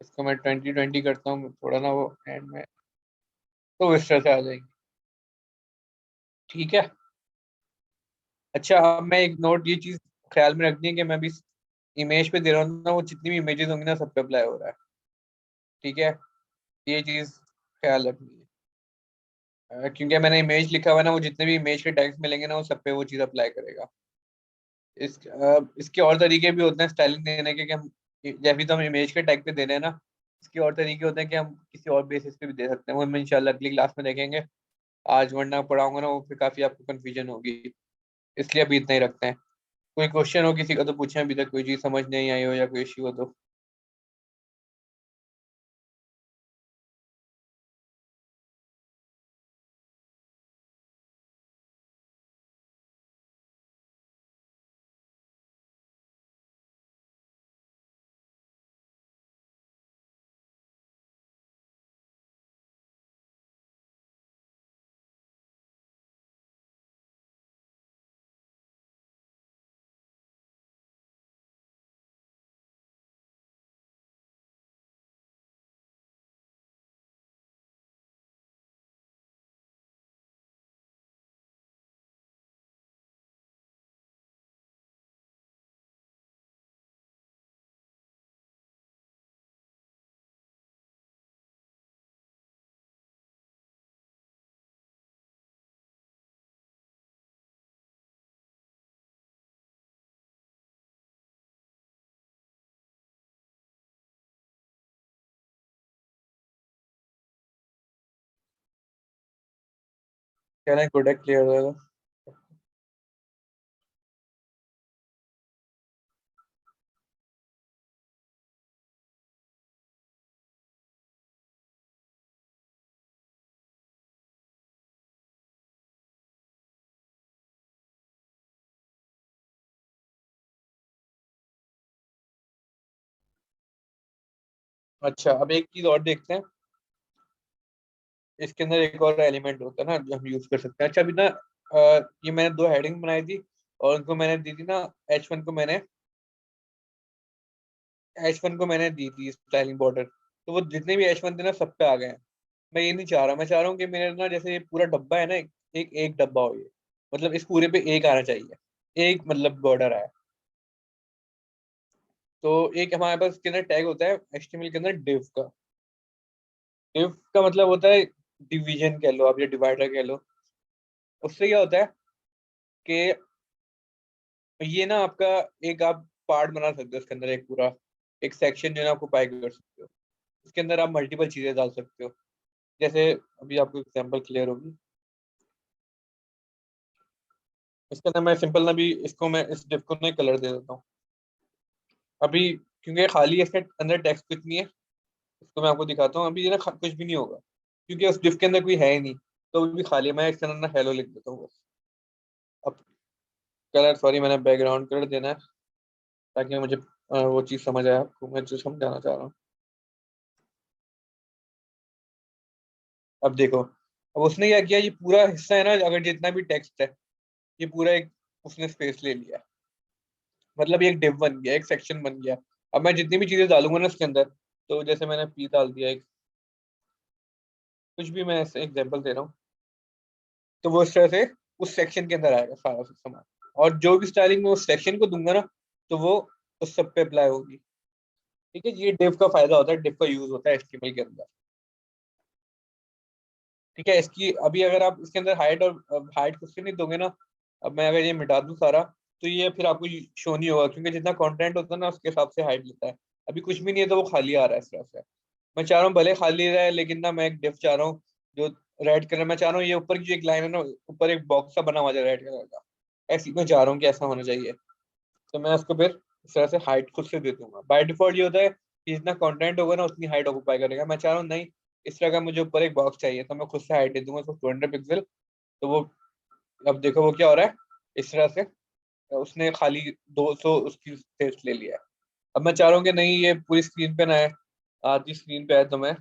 इसको मैं 20 20 करता हूँ थोड़ा ना, वो एंड में, तो वो इस तरह से आ जाएंगी। ठीक है, अच्छा, अब मैं एक नोट, ये चीज ख्याल में रखनी है कि मैं भी इमेज पे दे रहा हूँ ना, वो जितनी भी इमेजेस होंगी ना सब पे अप्लाई हो रहा है। ठीक है, ये चीज ख्याल रखनी है। क्योंकि मैंने इमेज लिखा हुआ है ना, वो जितने भी इमेज के टैग्स मिलेंगे ना वो सब पे वो चीज अप्लाई करेगा। इसके और तरीके भी होते हैं स्टाइलिंग देने के, कि हम जैसे भी तो हम इमेज के टैग पे दे रहे हैं ना, इसके और तरीके होते हैं कि हम किसी और बेसिस पे भी दे सकते हैं, वो हम इंशाल्लाह अगली क्लास में देखेंगे। आज वरना पढ़ाऊंगा ना वो फिर काफी आपको कंफ्यूजन होगी, इसलिए अभी इतना ही रखते हैं। कोई क्वेश्चन हो किसी का तो पूछें, अभी तक कोई चीज समझ नहीं आई हो या कोई इश्यू हो तो। कहना है गुड है, क्लियर होगा। अच्छा, अब एक चीज और देखते हैं। इसके अंदर एक और एलिमेंट होता है ना जो हम यूज कर सकते हैं। अच्छा अभी ना ये मैंने दो हेडिंग बनाई थी और उनको मैंने दी थी ना, एच वन को मैंने दी थी स्टाइलिंग बॉर्डर, तो वो जितने भी H1 थे ना सब पे आ गए हैं। मैं ये नहीं चाह रहा, मैं चाह रहा हूँ कि मेरे ना जैसे ये पूरा डब्बा है ना, एक एक डब्बा हो ये, मतलब इस पूरे पे एक आना चाहिए, एक मतलब बॉर्डर आया। तो एक हमारे पास इसके अंदर टैग होता है HTML के अंदर, div का। div का मतलब होता है डिवीजन कह लो आप या डिवाइडर कह लो। उससे क्या होता है कि ये ना आपका एक आप पार्ट बना सकते हो इसके अंदर, एक पूरा एक सेक्शन जो है ना आपको बाय कर सकते हो। इसके अंदर आप मल्टीपल चीजें डाल सकते हो। जैसे अभी आपको एग्जांपल क्लियर होगी। इसके अंदर मैं सिंपल ना भी इसको मैं इस डिव को ना कलर दे देता हूँ अभी, क्योंकि खाली है, इसके अंदर टेक्स्ट कुछ नहीं है। इसको मैं आपको दिखाता हूँ अभी, ये ना कुछ भी नहीं होगा क्योंकि उस डिव के अंदर कोई है ही नहीं। तो अभी भी खाली है, मैं इसके अंदर ना हेलो लिख देता हूँ बस। अब कलर, सॉरी मैंने बैकग्राउंड कलर देना है ताकि मुझे वो चीज़ समझ आए आपको, मैं जो समझाना चाह रहा हूँ। अब देखो, अब उसने क्या किया, ये पूरा हिस्सा है ना, अगर जितना भी टेक्स्ट है ये पूरा एक उसने स्पेस ले लिया। मतलब ये एक डिव बन गया, एक सेक्शन बन गया। अब मैं जितनी भी चीजें डालूंगा ना इसके अंदर, तो जैसे मैंने पी डाल दिया एक, कुछ भी मैं ऐसे एग्जांपल दे रहा हूँ, तो वो इस तरह से उस सेक्शन के अंदर आएगा सारा सामान। और जो भी स्टाइलिंग में उस सेक्शन को दूंगा ना, तो वो उस सब पे अप्लाई होगी। ठीक है, ये डिव का फायदा होता है, डिव का यूज होता है HTML के अंदर। ठीक है, इसकी अभी अगर आप इसके अंदर हाइट और हाइट कुछ नहीं दोगे ना, अब मैं अगर ये मिटा दूं सारा, तो ये फिर आपको शो नहीं होगा क्योंकि जितना कंटेंट होता है ना उसके हिसाब से हाइट लेता है। अभी कुछ भी नहीं है तो वो खाली आ रहा है इस तरह से। मैं चाह रहा हूँ भले खाली रहे, लेकिन ना मैं एक डिफ चाह रहा हूँ जो रेड कलर, मैं चाह रहा हूँ ये ऊपर की जो एक लाइन है ना, ऊपर एक बॉक्स सा बना हुआ है रेड कलर का, ऐसी मैं चाह रहा हूँ कि ऐसा होना चाहिए। तो मैं उसको फिर इस तरह से हाइट खुद से दे दूंगा। बाय डिफॉल्ट ये होता है कि जितना कंटेंट होगा ना उतनी हाइट ऑक्यूपाई करेगा। मैं चाह रहा हूँ नहीं, इस तरह का मुझे ऊपर एक बॉक्स चाहिए, तो मैं खुद से हाइट दे दूंगा उसको 200 पिक्सल। तो वो, अब देखो वो क्या हो रहा है, इस तरह से उसने खाली 200 उसकी स्पेस ले लिया है। अब मैं चाह रहा हूँ कि नहीं ये पूरी स्क्रीन पे ना है, आधी स्क्रीन पे है, तो मैं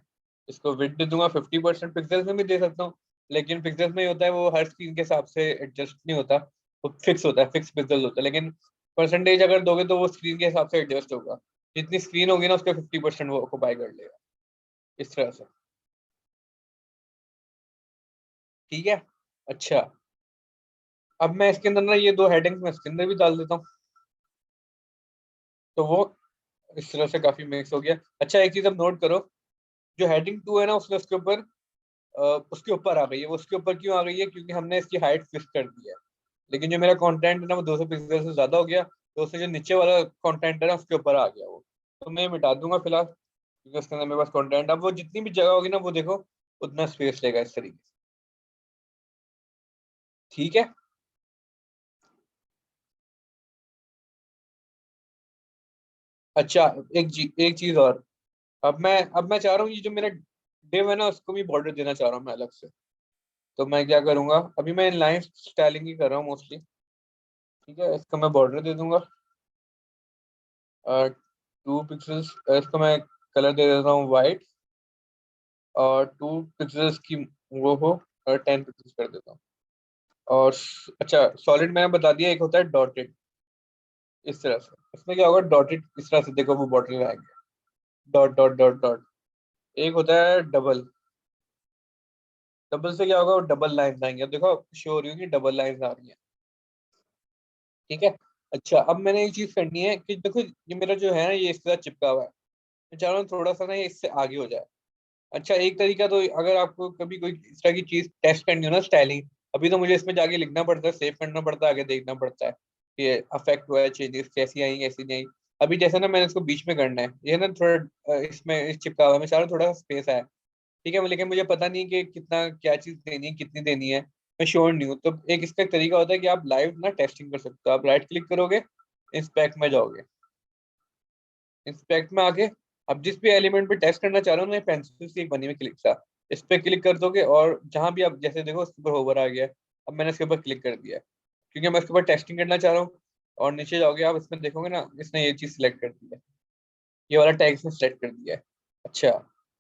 इसको विड्थ दे दूंगा 50%। पिक्सल्स में भी दे सकता हूँ, लेकिन पिक्सल्स में ही होता है वो हर स्क्रीन के हिसाब से एडजस्ट नहीं होता, वो फिक्स होता है, फिक्स पिक्सल होता है। लेकिन परसेंटेज अगर दोगे तो वो स्क्रीन के हिसाब से एडजस्ट होगा। जितनी स्क्रीन होगी ना उसका 50% वो ऑक्युपाई कर लेगा, इस तरह से। ठीक है। अच्छा, अब मैं इसके अंदर ना ये दो हेडिंग्स मैं इसके अंदर भी डाल देता हूँ, तो वो इस तरह से काफी मिक्स हो गया। अच्छा एक चीज अब नोट करो, जो हेडिंग 2 है ना उसने अ, उसके ऊपर आ गई है। वो उसके ऊपर क्यों आ गई है, क्योंकि हमने इसकी हाइट फिक्स कर दी है। लेकिन जो मेरा कंटेंट है ना वो 200 पिक्सल से ज्यादा हो गया, तो उससे जो नीचे वाला कंटेंट है ना उसके ऊपर आ गया वो। तो मैं मिटा दूंगा फिलहाल, क्योंकि उसके अंदर मेरे पास कंटेंट, अब वो जितनी भी जगह होगी ना वो देखो उतना स्पेस लेगा इस तरीके से। ठीक है। अच्छा, एक चीज और। अब मैं चाह रहा हूँ ये जो मेरा डिव है ना उसको भी बॉर्डर देना चाह रहा हूँ मैं अलग से। तो मैं क्या करूंगा, अभी मैं लाइन स्टाइलिंग ही कर रहा हूँ मोस्टली। ठीक है, इसको मैं बॉर्डर दे दूंगा 2 पिक्सल्स। इसको मैं कलर दे देता हूँ वाइट, और 2 पिक्सल्स की वो हो, और 10 पिक्सल्स कर देता हूँ। और अच्छा, सॉलिड मैंने बता दिया, एक होता है डॉटेड, इस तरह से। इसमें क्या होगा, डॉटेड इस तरह से देखो वो बॉर्डर आएंगे, डॉट डॉट डॉट डॉट। एक होता है डबल, डबल से क्या होगा, वो डबल लाइन आएंगे। अब देखो शो हो रही होगी डबल लाइन आ रही है। ठीक है। अच्छा, अब मैंने एक चीज करनी है कि देखो ये मेरा जो है ना ये इसके साथ चिपका हुआ है, मैं चाह रहा हूँ थोड़ा सा ना ये इससे आगे हो जाए। अच्छा, एक तरीका तो अगर आपको कभी कोई इस तरह की चीज टेस्ट करनी हो ना स्टाइलिंग, अभी तो मुझे इसमें जाके लिखना पड़ता है, सेव करना पड़ता है, आगे देखना पड़ता है कि ये अफेक्ट हुआ है, चेंजेस कैसी आई कैसी नहीं आई। अभी जैसे ना मैंने इसको बीच में करना है, ये ना थोड़ा इसमें इस चिपका हुआ है, मैं चाह रहा हूँ थोड़ा सा स्पेस है। ठीक है, लेकिन मुझे पता नहीं कि कितना क्या चीज देनी है, कितनी देनी है। मैं श्योर नहीं हूँ। तो एक इसका एक तरीका होता है कि आप लाइव ना टेस्टिंग कर सकते हो। आप राइट क्लिक करोगे, इंस्पेक्ट में जाओगे, इंस्पेक्ट में आके अब जिस भी एलिमेंट पे टेस्ट करना चाह रहे हो ना, पेंसिल से एक बनी हुई क्लिक सा, इस पे क्लिक कर दोगे और जहां भी आप जैसे देखो उसके ऊपर होवर आ गया है। अब मैंने इसके ऊपर क्लिक कर दिया है क्योंकि मैं इसके ऊपर टेस्टिंग करना चाह रहा हूँ। और नीचे जाओगे आप, इसमें देखोगे ना इसने ये चीज सिलेक्ट कर दी है, ये वाला टैग इसने सेलेक्ट कर दिया है। अच्छा,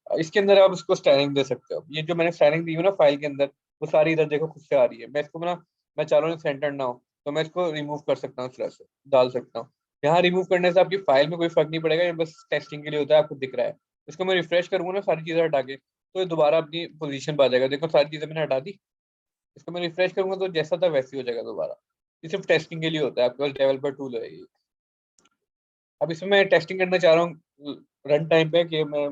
अब इसके अंदर आप इसको स्टाइलिंग दे सकते हो। ये जो मैंने स्टाइलिंग दी है ना फाइल के अंदर, वो सारी इधर देखो खुद से आ रही है। मैं इसको ना, मैं चाह रहा हूँ सेंटर ना हो, तो मैं इसको रिमूव कर सकता हूँ, इस तरह से डाल सकता हूँ। यहाँ रिमूव करने से आपकी फाइल में कोई फर्क नहीं पड़ेगा, ये बस टेस्टिंग के लिए होता है, आपको दिख रहा है। इसको मैं रिफ्रेश करूंगा ना सारी चीजें हटा के, तो ये दोबारा अपनी पोजीशन पे आ जाएगा। देखो सारी चीजें मैंने हटा दी, इसको मैं रिफ्रेश करूंगा तो जैसा था वैसे ही हो जाएगा दोबारा। ये सिर्फ टेस्टिंग के लिए होता है, आपके पास डेवलपर टूल है ये। अब इसमें मैं टेस्टिंग करना चाह रहा हूँ रन टाइम पे, कि मैं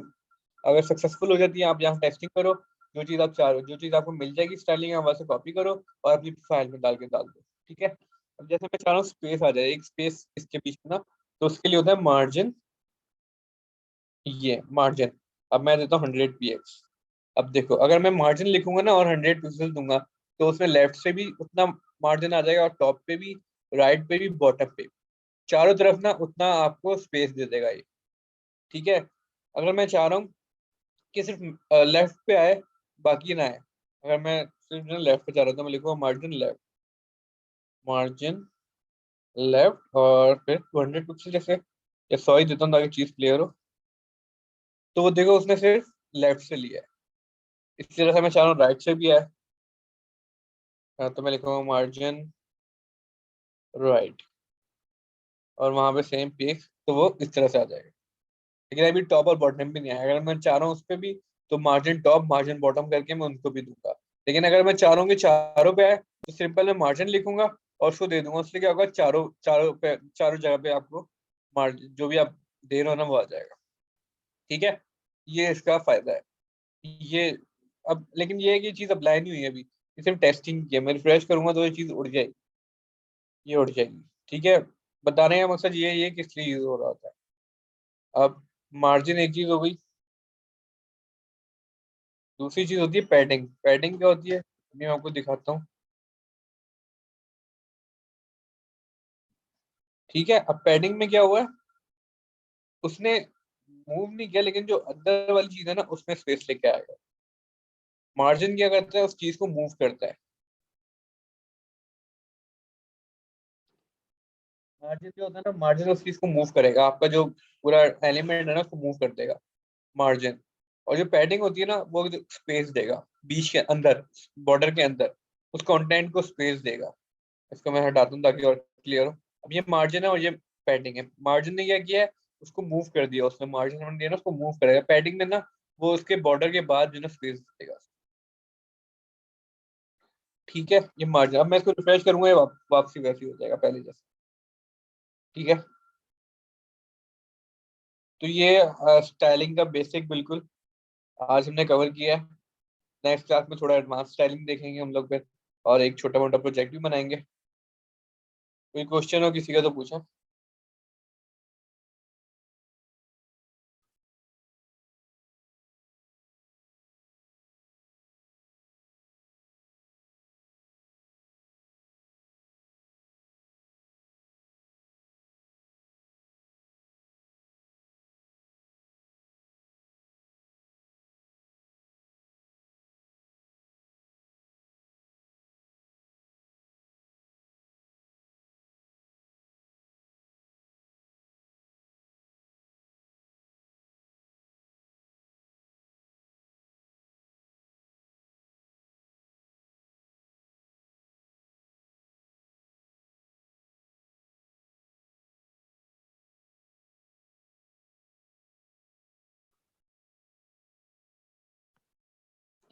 अगर सक्सेसफुल हो जाती है, आप यहाँ टेस्टिंग करो, जो चीज़ आप चाह रहे हो, जो चीज़ आपको मिल जाएगी स्टाइलिंग, आप वहां से कॉपी करो और अपनी फाइल में डाल दो। ठीक है। अब जैसे मैं चाह रहा हूँ स्पेस आ जाए, एक स्पेस इसके बीच में ना, तो उसके लिए होता है मार्जिन, ये मार्जिन। अब मैं देता हूँ 100 px। अब देखो अगर मैं मार्जिन लिखूंगा ना और 100 पिक्सल दूंगा, तो उसमें लेफ्ट से भी उतना मार्जिन आ जाएगा और टॉप पे भी, राइट पे भी, बॉटम पे भी, चारों तरफ ना उतना आपको स्पेस दे देगा ये। ठीक है। अगर मैं चाह रहा हूँ कि सिर्फ लेफ्ट पे आए, बाकी ना आए, अगर मैं सिर्फ ना लेफ्ट पे चाह रहा हूँ तो मैं लिखूंगा मार्जिन लेफ्ट, मार्जिन लेफ्ट और फिर 200 पिक्सल जैसे, या 100 ही देता हूँ ताकि चीज क्लियर हो। तो वो देखो उसने सिर्फ लेफ्ट से लिया है। इसी तरह से मैं चाह रहा हूँ राइट से भी आए, तो मैं लिखूंगा मार्जिन राइट, और वहां पे सेम पिक्स, तो वो इस तरह से आ जाएगा। लेकिन अभी टॉप और बॉटम भी नहीं आया। अगर मैं चाह रहा हूँ उस पर भी, तो मार्जिन टॉप मार्जिन बॉटम करके मैं उनको भी दूंगा। लेकिन अगर मैं चाह रहा हूँ कि चारों पे आए, तो सिंपल मैं मार्जिन लिखूंगा और उसको दे दूंगा। उससे क्या होगा, चारों चारों पे, चारों जगह पे आपको मार्जिन जो भी आप दे रहे हो ना वो आ जाएगा। ठीक है। ये इसका फायदा है। ये अब लेकिन ये है कि ये चीज अप्लाई नहीं हुई है अभी, ये सिर्फ टेस्टिंग की है। मैं रिफ्रेश करूंगा तो ये चीज उड़ जाएगी, ये उड़ जाएगी। ठीक है। बताने का मकसद ये किस लिए यूज हो रहा होता है। अब मार्जिन एक चीज हो गई, दूसरी चीज होती है पैडिंग। पैडिंग क्या होती है, मैं आपको दिखाता हूँ। ठीक है। अब पैडिंग में क्या हुआ है, उसने मूव नहीं किया, लेकिन जो अंदर वाली चीज है ना उसमें स्पेस लेके आएगा। मार्जिन क्या करता है, उस चीज को मूव करता है। मार्जिन जो होता है ना, मार्जिन उस चीज को मूव करेगा, आपका जो पूरा एलिमेंट है ना उसको मूव कर देगा मार्जिन। और जो पैडिंग होती है ना, वो स्पेस देगा बीच के अंदर, बॉर्डर के अंदर, उस कंटेंट को स्पेस देगा। इसको मैं हटाता हूँ ताकि और क्लियर हो। अब ये मार्जिन है और ये पैडिंग है। मार्जिन ने क्या किया है, उसको मूव कर दिया, उसने मार्जिन दिया ना, उसको मूव करेगा। पैडिंग में ना वो उसके बॉर्डर के बाद जो है ना स्पेस देगा। ठीक है। ये मार्जिन, अब मैं इसको रिफ्रेश करूंगा, ये वापसी वैसी हो जाएगा पहले जैसे। ठीक है। तो ये स्टाइलिंग का बेसिक बिल्कुल आज हमने कवर किया है। नेक्स्ट क्लास में थोड़ा एडवांस स्टाइलिंग देखेंगे हम लोग फिर, और एक छोटा मोटा प्रोजेक्ट भी बनाएंगे। कोई क्वेश्चन हो किसी का तो पूछा।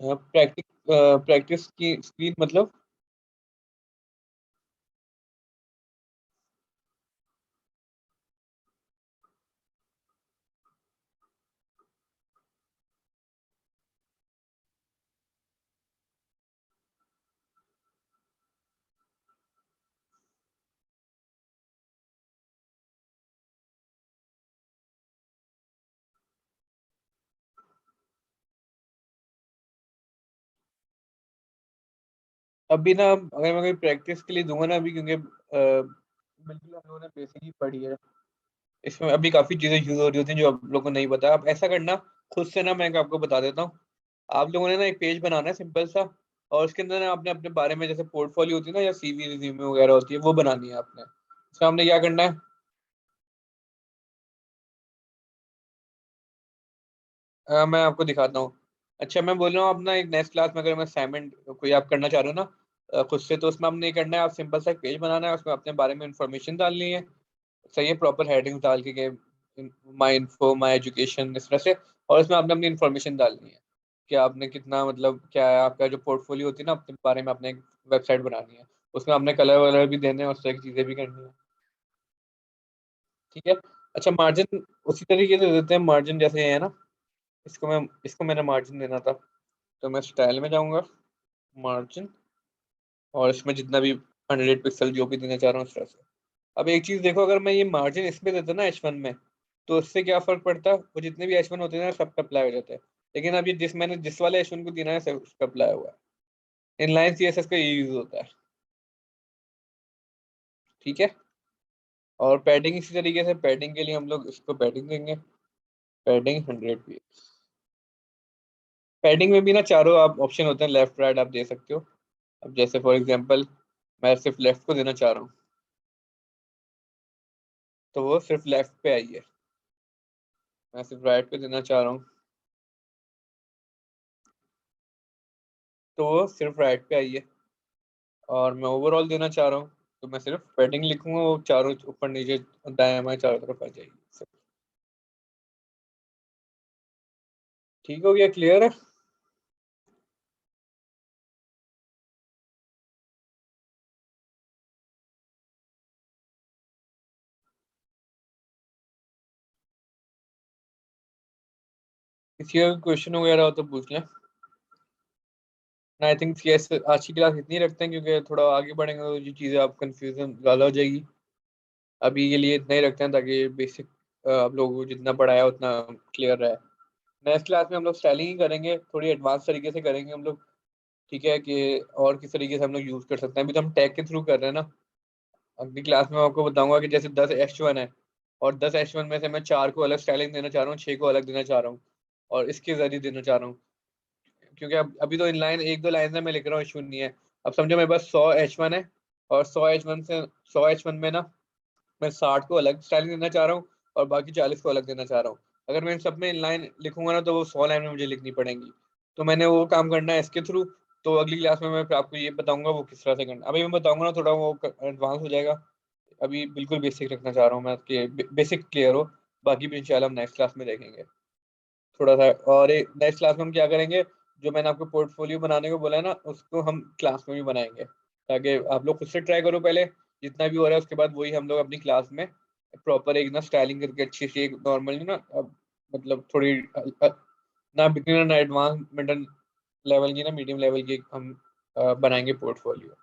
प्रैक्टिस, प्रैक्टिस की स्पीड मतलब। अभी ना अगर मैं कोई प्रैक्टिस के लिए दूंगा ना अभी, क्योंकि बिल्कुल हम लोगों ने बेसिक ही पढ़ी है, इसमें अभी काफी चीजें यूज हो रही होती हैं जो आप लोगों को नहीं पता। आप ऐसा करना खुद से ना, मैं आपको बता देता हूँ। आप लोगों ने ना एक पेज बनाना है सिंपल सा, और उसके अंदर ना आपने अपने बारे में, जैसे पोर्टफोलियो होती है ना या सीवी रिज्यूमे वगैरह होती है, वो बनानी है आपने। इसमें आपने क्या करना है, मैं आपको दिखाता हूँ। अच्छा मैं बोल रहा हूँ, अपना एक नेक्स्ट क्लास में अगर मैं असाइनमेंट कोई आप करना चाह रहे हो ना खुद से, तो उसमें आपने ये करना है, आप सिंपल सा एक पेज बनाना है, उसमें अपने बारे में इंफॉर्मेशन डालनी है। सही है, प्रॉपर हेडिंग डाल के माई इन्फो, माई एजुकेशन, इस तरह से। और इसमें आपने अपनी इन्फॉर्मेशन डालनी है कि आपने कितना, मतलब क्या है आपका जो पोर्टफोलियो होती है ना, अपने बारे में आपने एक वेबसाइट बनानी है। उसमें आपने कलर वलर भी देने हैं, उस तरह की चीज़ें भी करनी है। ठीक है। अच्छा मार्जिन उसी तरीके से देते हैं, मार्जिन जैसे ये है ना, इसको मैंने मार्जिन देना था, तो मैं स्टाइल में जाऊंगा, मार्जिन, और इसमें जितना भी 100 पिक्सल जो भी देना चाह रहा हूँ, इस तरह से। अब एक चीज देखो, अगर मैं ये मार्जिन इसमें देता ना H1 में, तो उससे क्या फर्क पड़ता, वो जितने भी H1 होते हैं ना सब पे अप्लाई हो जाते हैं। लेकिन अब ये मैंने जिस वाले H1 को देना है सब उस पे अप्लाई हुआ है। इनलाइन CSS का ये यूज होता है। ठीक है। और पैडिंग इसी तरीके से, पैडिंग के लिए हम लोग इसको पैडिंग देंगे, पैडिंग 100 px। पैडिंग में भी ना चारों आप ऑप्शन होते हैं, लेफ्ट राइट आप दे सकते हो। अब जैसे फॉर एग्जांपल मैं सिर्फ लेफ्ट को देना चाह रहा हूँ, तो वो सिर्फ लेफ्ट पे आई है। मैं सिर्फ राइट पे देना चाह रहा हूँ, तो वो सिर्फ राइट पे आई है। और मैं ओवरऑल देना चाह रहा हूँ, तो मैं सिर्फ पैडिंग लिखूंगा, वो चारों ऊपर नीचे दाएं बाएं चारों तरफ आ जाएगी। ठीक हो गया, क्लियर है। किसी का क्वेश्चन वगैरह हो तो पूछ लें। आई थिंक यस, आज की क्लास इतनी रखते हैं, क्योंकि थोड़ा आगे बढ़ेंगे तो ये चीज़ें आप कंफ्यूजन ज़्यादा हो जाएगी। अभी के लिए इतना ही रखते हैं, ताकि बेसिक आप लोगों को जितना पढ़ाया उतना क्लियर रहे। नेक्स्ट क्लास में हम लोग स्टाइलिंग ही करेंगे, थोड़ी एडवांस तरीके से करेंगे हम लोग। ठीक है, कि और किस तरीके से हम लोग यूज़ कर सकते हैं। अभी तो हम टैग के थ्रू कर रहे हैं ना। अगली क्लास में मैं आपको बताऊंगा कि जैसे 10 H1 है, और 10 H1 में से मैं 4 को अलग स्टाइलिंग देना चाह रहा हूँ, 6 को अलग देना चाह रहा हूँ, और इसके जरिए देना चाह रहा हूँ। क्योंकि अब अभी तो इन लाइन एक दो लाइन में मैं लिख रहा हूँ, इशू नहीं है। अब समझो मेरे पास 100 H1 है, और 100 H1 में ना मैं 60 को अलग स्टाइलिंग देना चाह रहा हूँ, और बाकी 40 को अलग देना चाह रहा हूँ। अगर मैं इन सब में इन लाइन लिखूंगा ना, तो वो 100 लाइन में मुझे लिखनी पड़ेंगी। तो मैंने वो काम करना है इसके थ्रू। तो अगली क्लास में मैं फिर आपको ये बताऊंगा वो किस तरह से करना। अभी मैं बताऊंगा ना, थोड़ा वो एडवांस हो जाएगा। अभी बिल्कुल बेसिक रखना चाह रहा हूँ मैं, कि बेसिक क्लियर हो। बाकी भी इंशाल्लाह हम नेक्स्ट क्लास में देखेंगे थोड़ा सा। और एक नेक्स्ट क्लास में हम क्या करेंगे, जो मैंने आपको पोर्टफोलियो बनाने को बोला है ना, उसको हम क्लास में भी बनाएंगे, ताकि आप लोग खुद से ट्राई करो पहले, जितना भी हो रहा है उसके बाद वही हम लोग अपनी क्लास में प्रॉपर एक ना स्टाइलिंग करके अच्छी सी एक नॉर्मल ना, अब मतलब थोड़ी ना बिगिनर ना एडवांस मिडल लेवल की, ना मीडियम लेवल की हम बनाएंगे पोर्टफोलियो।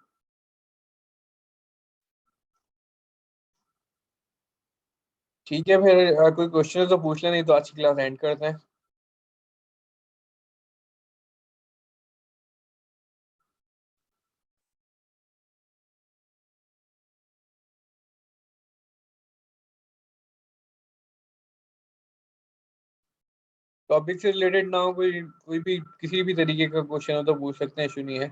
ठीक है, फिर कोई क्वेश्चन है तो पूछ ले, नहीं तो आज की क्लास एंड करते हैं। टॉपिक से रिलेटेड ना हो, कोई कोई भी किसी भी तरीके का क्वेश्चन हो तो पूछ सकते हैं, इशू नहीं है।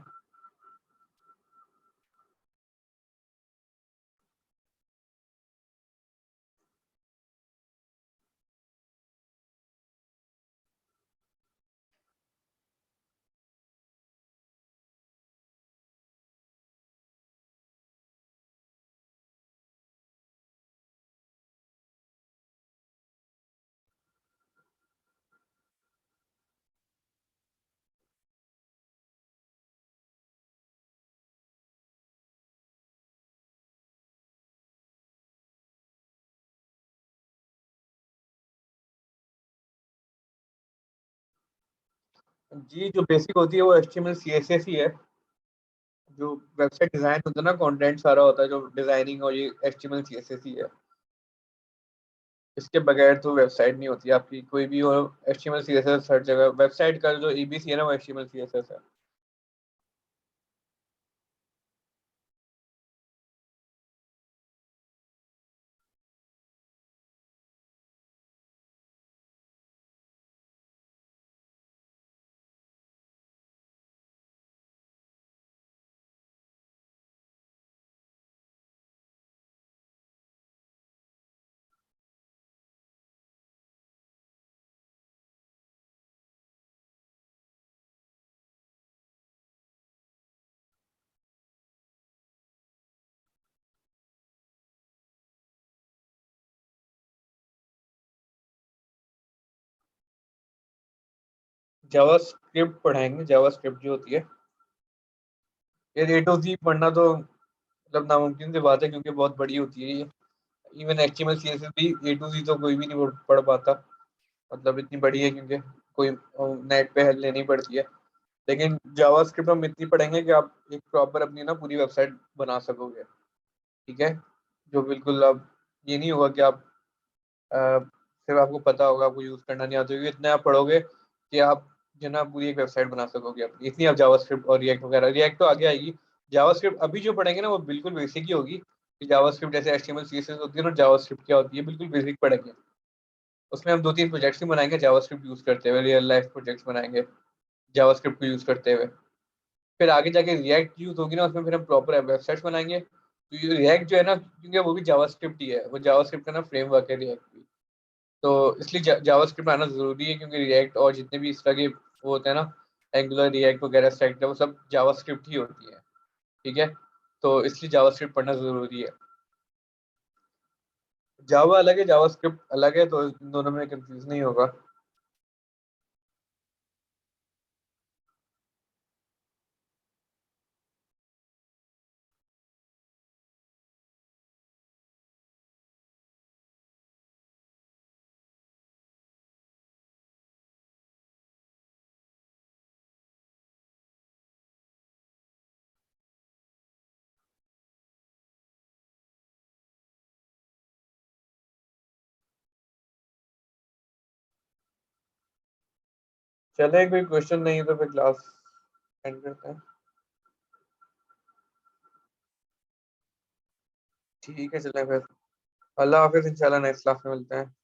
जी, जो बेसिक होती है वो HTML CSS ही है। जो वेबसाइट डिजाइन होता है ना, कंटेंट सारा होता है जो डिजाइनिंग, और ये HTML CSS ही है। इसके बगैर तो वेबसाइट नहीं होती आपकी कोई भी हो। HTML CSS हर जगह, वेबसाइट का जो ABC है ना, वो HTML CSS है। जावास्क्रिप्ट पढ़ाएंगे। जावास्क्रिप्ट जो होती है, ये ए टू जी पढ़ना तो मतलब नामुमकिन सी बात है, क्योंकि बहुत बड़ी होती है ये। इवन एचटीएमएल सीएसएस भी ए टू जी तो कोई भी नहीं पढ़ पाता, मतलब इतनी बड़ी है, क्योंकि कोई नेट पे हेल्प लेनी पड़ती है। लेकिन जावास्क्रिप्ट हम इतनी पढ़ेंगे कि आप एक प्रॉपर अपनी ना पूरी वेबसाइट बना सकोगे। ठीक है, जो बिल्कुल अब ये नहीं होगा कि आप सिर्फ आपको पता होगा, आपको यूज करना नहीं आता होगा, इतना आप पढ़ोगे कि आप जो ना पूरी एक वेबसाइट बना सकोगे अपनी। इतनी आप जावास्क्रिप्ट और रिएक्ट वगैरह, रिएक्ट तो आगे आएगी। जावास्क्रिप्ट अभी जो पढ़ेंगे ना वो बिल्कुल बेसिक ही होगी, कि जावास्क्रिप्ट जैसे एचटीएमएल सीएसएस होती है ना, जावास्क्रिप्ट क्या होती है बिल्कुल बेसिक पढ़ेंगे। उसमें हम 2-3 प्रोजेक्ट्स भी बनाएंगे जावास्क्रिप्ट यूज करते हुए, रियल लाइफ प्रोजेक्ट्स बनाएंगे जावास्क्रिप्ट को यूज करते हुए। फिर आगे जाके रिएक्ट यूज होगी ना, उसमें फिर हम प्रॉपर वेबसाइट्स बनाएंगे। तो ये रिएक्ट जो है ना, क्योंकि वो भी जावास्क्रिप्ट ही है, वो जावास्क्रिप्ट का ना फ्रेमवर्क है रिएक्ट भी। तो इसलिए जावास्क्रिप्ट आना जरूरी है, क्योंकि रिएक्ट और जितने भी इस तरह के वो होते हैं ना, एंगुलर, रिएक्ट वगैरह स्टैक, वो सब जावास्क्रिप्ट ही होती है। ठीक है, तो इसलिए जावास्क्रिप्ट पढ़ना जरूरी है। जावा अलग है, जावास्क्रिप्ट अलग है, तो इन दोनों में कंफ्यूज नहीं होगा। चले, कोई क्वेश्चन नहीं है तो फिर क्लास एंड करते हैं। ठीक है, चले फिर। अल्लाह हाफिज, इंशाल्लाह नेक्स्ट क्लास में मिलते हैं।